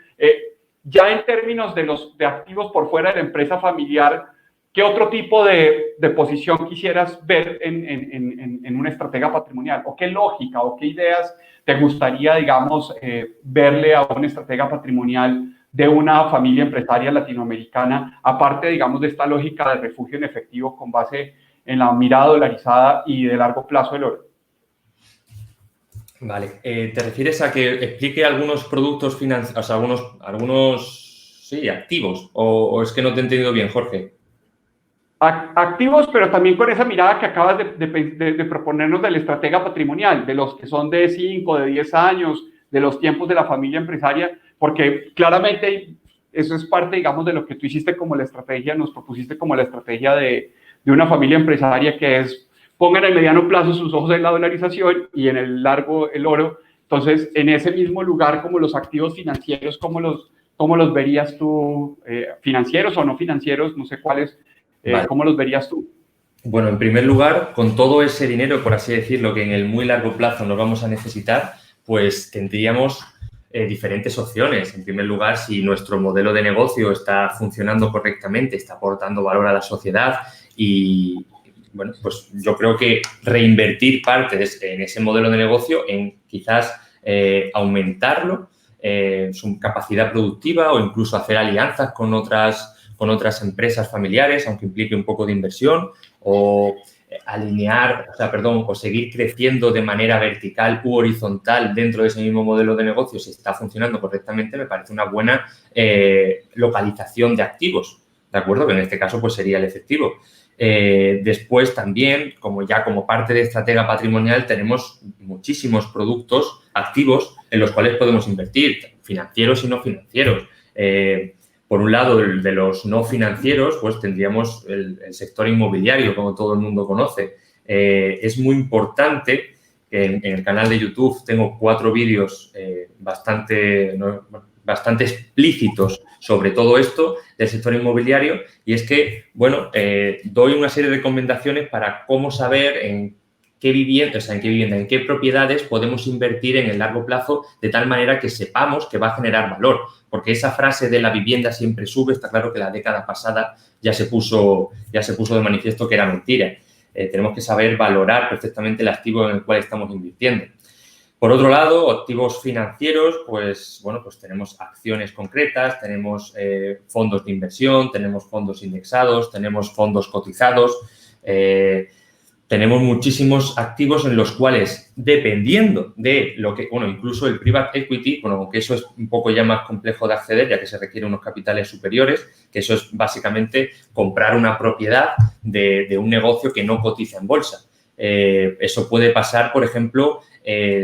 Ya en términos de activos por fuera de la empresa familiar, ¿qué otro tipo de posición quisieras ver en una estratega patrimonial? ¿O qué lógica o qué ideas te gustaría, digamos, verle a una estratega patrimonial de una familia empresaria latinoamericana, aparte, digamos, de esta lógica de refugio en efectivo con base en la mirada dolarizada y de largo plazo del oro? Vale, ¿te refieres a que explique algunos productos financieros, o sea, algunos sí, activos? ¿O es que no te he entendido bien, Jorge? Activos, pero también con esa mirada que acabas de proponernos del estratega patrimonial, de los que son de 5, de 10 años, de los tiempos de la familia empresaria, porque claramente eso es parte, digamos, de lo que tú hiciste como la estrategia, nos propusiste como la estrategia de una familia empresaria, que es pongan en el mediano plazo sus ojos en la dolarización y en el largo el oro. Entonces, en ese mismo lugar, como los activos financieros, ¿cómo los verías tú? ¿Financieros o no financieros? No sé cuáles. Vale. ¿Cómo los verías tú? Bueno, en primer lugar, con todo ese dinero, por así decirlo, que en el muy largo plazo nos vamos a necesitar, pues tendríamos diferentes opciones. En primer lugar, si nuestro modelo de negocio está funcionando correctamente, está aportando valor a la sociedad y, bueno, pues yo creo que reinvertir parte en ese modelo de negocio, en quizás aumentarlo, su capacidad productiva o incluso hacer alianzas con otras empresas familiares, aunque implique un poco de inversión, o o seguir creciendo de manera vertical u horizontal dentro de ese mismo modelo de negocio, si está funcionando correctamente, me parece una buena localización de activos, ¿de acuerdo? Que en este caso pues sería el efectivo. Después también, como parte de estratega patrimonial, tenemos muchísimos productos activos en los cuales podemos invertir, financieros y no financieros. Por un lado, de los no financieros, pues tendríamos el sector inmobiliario, como todo el mundo conoce. Es muy importante, en el canal de YouTube tengo 4 vídeos bastante explícitos sobre todo esto del sector inmobiliario, y es que, bueno, doy una serie de recomendaciones para cómo saber en qué propiedades podemos invertir en el largo plazo de tal manera que sepamos que va a generar valor. Porque esa frase de la vivienda siempre sube, está claro que la década pasada ya se puso de manifiesto que era mentira. Tenemos que saber valorar perfectamente el activo en el cual estamos invirtiendo. Por otro lado, activos financieros, pues, bueno, pues tenemos acciones concretas, tenemos fondos de inversión, tenemos fondos indexados, tenemos fondos cotizados, tenemos muchísimos activos en los cuales, dependiendo de lo que, bueno, incluso el private equity, bueno, aunque eso es un poco ya más complejo de acceder, ya que se requieren unos capitales superiores, que eso es básicamente comprar una propiedad de un negocio que no cotiza en bolsa. Eso puede pasar, por ejemplo,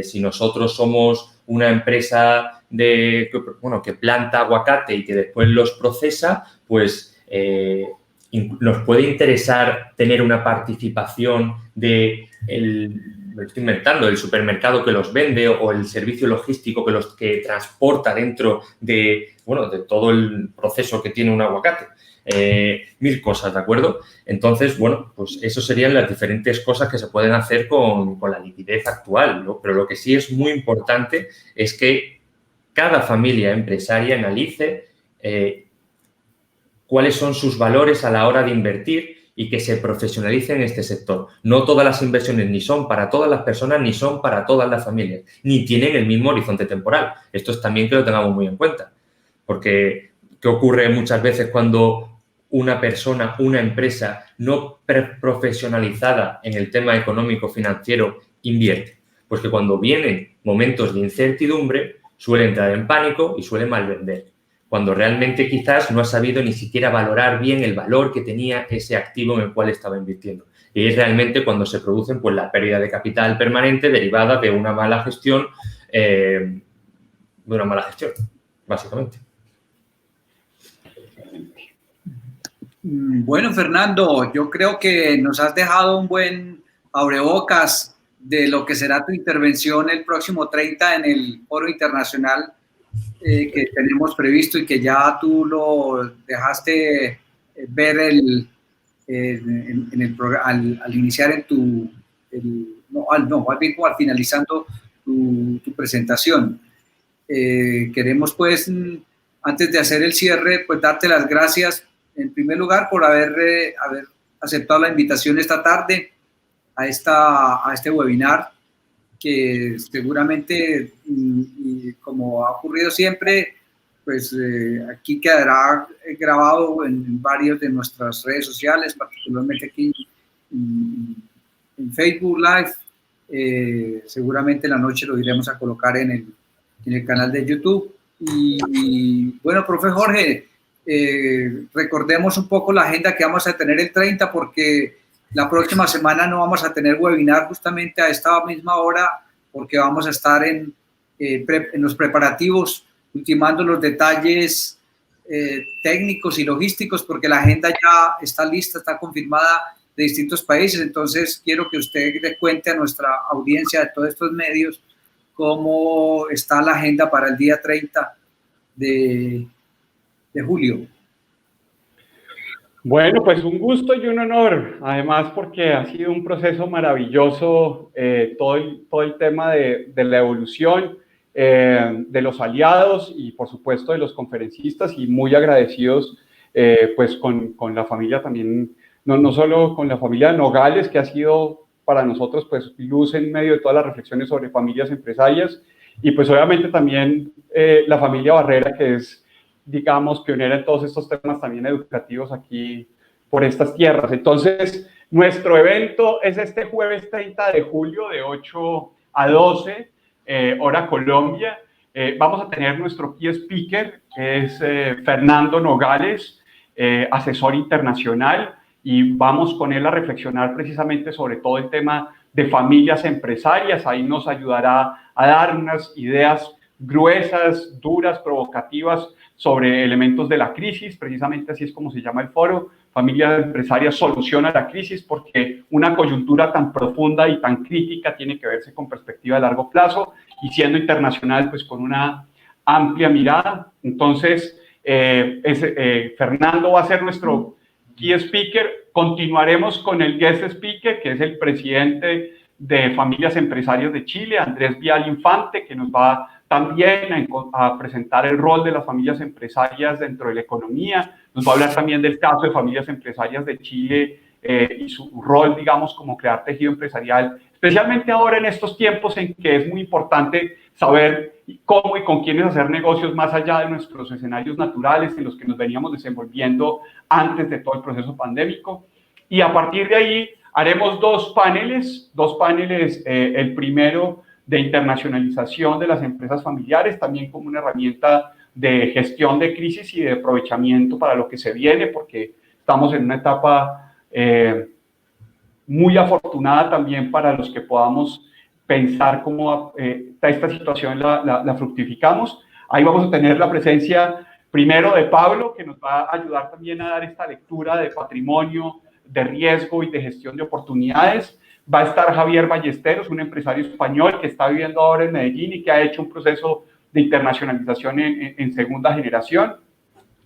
si nosotros somos una empresa que planta aguacate y que después los procesa, pues nos puede interesar tener una participación del supermercado que los vende o el servicio logístico que transporta dentro de todo el proceso que tiene un aguacate. 1000 cosas, ¿de acuerdo? Entonces, bueno, pues eso serían las diferentes cosas que se pueden hacer con la liquidez actual, ¿no? Pero lo que sí es muy importante es que cada familia empresaria analice cuáles son sus valores a la hora de invertir y que se profesionalice en este sector. No todas las inversiones ni son para todas las personas, ni son para todas las familias, ni tienen el mismo horizonte temporal. Esto es también que lo tengamos muy en cuenta, porque ¿qué ocurre muchas veces cuando una persona, una empresa no profesionalizada en el tema económico financiero invierte? Pues que cuando vienen momentos de incertidumbre suele entrar en pánico y suele malvender, cuando realmente quizás no ha sabido ni siquiera valorar bien el valor que tenía ese activo en el cual estaba invirtiendo. Y es realmente cuando se producen pues, la pérdida de capital permanente derivada de una mala gestión, básicamente. Bueno, Fernando, yo creo que nos has dejado un buen abrebocas de lo que será tu intervención el próximo 30 en el Foro Internacional que tenemos previsto y que ya tú lo dejaste ver al iniciar en al finalizando tu presentación. Queremos pues, antes de hacer el cierre, pues darte las gracias en primer lugar por haber aceptado la invitación esta tarde a este webinar, que seguramente, y como ha ocurrido siempre, pues aquí quedará grabado en varias de nuestras redes sociales, particularmente aquí en Facebook Live. Seguramente en la noche lo iremos a colocar en el canal de YouTube. Y bueno, profe Jorge, recordemos un poco la agenda que vamos a tener el 30, porque la próxima semana no vamos a tener webinar justamente a esta misma hora, porque vamos a estar en los preparativos, ultimando los detalles técnicos y logísticos, porque la agenda ya está lista, está confirmada de distintos países. Entonces quiero que usted le cuente a nuestra audiencia de todos estos medios cómo está la agenda para el día 30 de julio. Bueno, pues un gusto y un honor, además porque ha sido un proceso maravilloso todo el tema de la evolución, de los aliados y por supuesto de los conferencistas, y muy agradecidos pues con la familia también, no solo con la familia Nogales, que ha sido para nosotros pues luz en medio de todas las reflexiones sobre familias empresarias, y pues obviamente también la familia Barrera, que es, digamos, pionera en todos estos temas también educativos aquí por estas tierras. Entonces, nuestro evento es este jueves 30 de julio de 8 a 12, hora Colombia. Vamos a tener nuestro key speaker, que es Fernando Nogales, asesor internacional, y vamos con él a reflexionar precisamente sobre todo el tema de familias empresarias. Ahí nos ayudará a dar unas ideas gruesas, duras, provocativas sobre elementos de la crisis. Precisamente así es como se llama el foro, Familias Empresarias Soluciona la Crisis, porque una coyuntura tan profunda y tan crítica tiene que verse con perspectiva de largo plazo, y siendo internacional, pues con una amplia mirada. Entonces, Fernando va a ser nuestro key speaker. Continuaremos con el guest speaker, que es el presidente de Familias Empresarias de Chile, Andrés Vial Infante, que nos va también a presentar el rol de las familias empresarias dentro de la economía. Nos va a hablar también del caso de Familias Empresarias de Chile y su rol, digamos, como crear tejido empresarial, especialmente ahora en estos tiempos en que es muy importante saber cómo y con quiénes hacer negocios más allá de nuestros escenarios naturales en los que nos veníamos desenvolviendo antes de todo el proceso pandémico. Y a partir de ahí haremos dos paneles, el primero de internacionalización de las empresas familiares, también como una herramienta de gestión de crisis y de aprovechamiento para lo que se viene, porque estamos en una etapa muy afortunada también para los que podamos pensar cómo esta situación la fructificamos. Ahí vamos a tener la presencia primero de Pablo, que nos va a ayudar también a dar esta lectura de patrimonio, de riesgo y de gestión de oportunidades. Va a estar Javier Ballesteros, un empresario español que está viviendo ahora en Medellín y que ha hecho un proceso de internacionalización en segunda generación.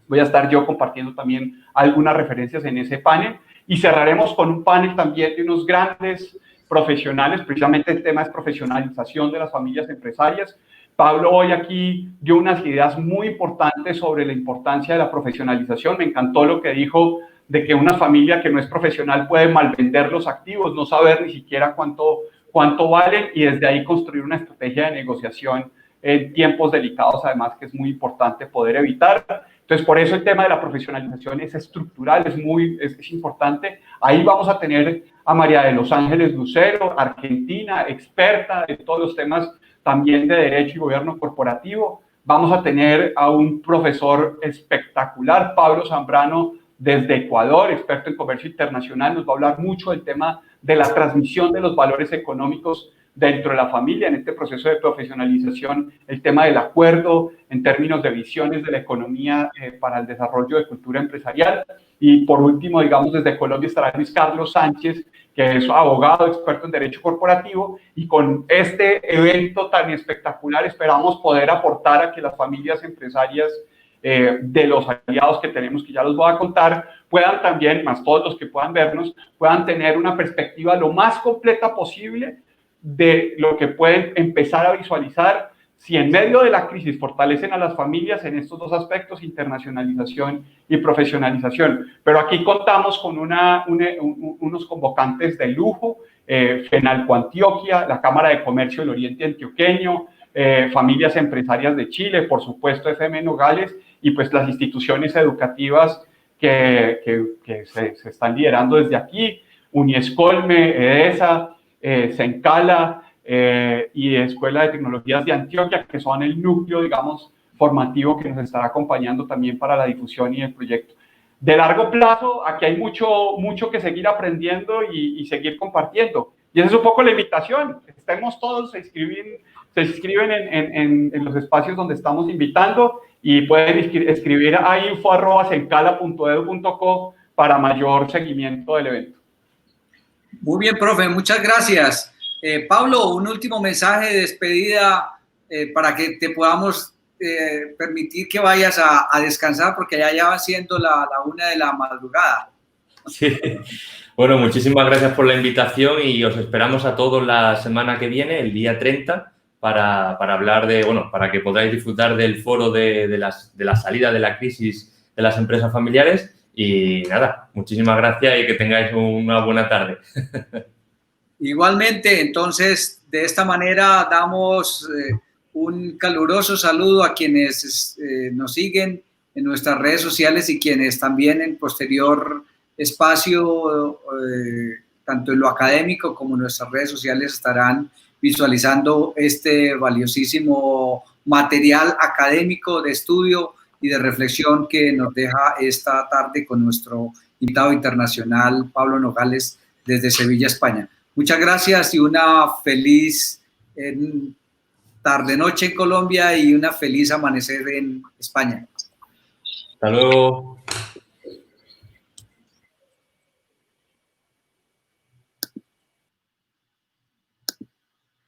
Voy a estar yo compartiendo también algunas referencias en ese panel, y cerraremos con un panel también de unos grandes profesionales. Precisamente el tema es profesionalización de las familias empresarias. Pablo hoy aquí dio unas ideas muy importantes sobre la importancia de la profesionalización. Me encantó lo que dijo de que una familia que no es profesional puede malvender los activos, no saber ni siquiera cuánto valen, y desde ahí construir una estrategia de negociación en tiempos delicados, además, que es muy importante poder evitar. Entonces, por eso el tema de la profesionalización es estructural, es importante. Ahí vamos a tener a María de los Ángeles Lucero, argentina, experta en todos los temas también de derecho y gobierno corporativo. Vamos a tener a un profesor espectacular, Pablo Zambrano, desde Ecuador, experto en comercio internacional. Nos va a hablar mucho del tema de la transmisión de los valores económicos dentro de la familia, en este proceso de profesionalización, el tema del acuerdo en términos de visiones de la economía para el desarrollo de cultura empresarial. Y por último, digamos, desde Colombia estará Luis Carlos Sánchez, que es abogado, experto en derecho corporativo, y con este evento tan espectacular esperamos poder aportar a que las familias empresarias de los aliados que tenemos, que ya los voy a contar, puedan también, más todos los que puedan vernos, puedan tener una perspectiva lo más completa posible de lo que pueden empezar a visualizar si en medio de la crisis fortalecen a las familias en estos dos aspectos, internacionalización y profesionalización. Pero aquí contamos con unos convocantes de lujo, FENALCO Antioquia, la Cámara de Comercio del Oriente Antioqueño, Familias Empresarias de Chile, por supuesto FM Nogales, y pues las instituciones educativas que se están liderando desde aquí, Uniescolme, EDESA, Sencala y Escuela de Tecnologías de Antioquia, que son el núcleo, digamos, formativo que nos estará acompañando también para la difusión y el proyecto. De largo plazo, aquí hay mucho que seguir aprendiendo y seguir compartiendo. Y esa es un poco la invitación. Estemos todos, se inscriben en los espacios donde estamos invitando y pueden escribir a info@sencala.edu.co para mayor seguimiento del evento. Muy bien, profe, muchas gracias. Pablo, un último mensaje de despedida para que te podamos permitir que vayas a descansar, porque ya va siendo la 1 de la madrugada. Sí. Bueno, muchísimas gracias por la invitación y os esperamos a todos la semana que viene, el día 30, para hablar para que podáis disfrutar del foro de la salida de la crisis de las empresas familiares. Y nada, muchísimas gracias y que tengáis una buena tarde. Igualmente, entonces, de esta manera damos un caluroso saludo a quienes nos siguen en nuestras redes sociales y quienes también en posterior espacio, tanto en lo académico como en nuestras redes sociales, estarán visualizando este valiosísimo material académico de estudio y de reflexión que nos deja esta tarde con nuestro invitado internacional, Pablo Nogales, desde Sevilla, España. Muchas gracias y una feliz tarde-noche en Colombia y una feliz amanecer en España. Hasta luego.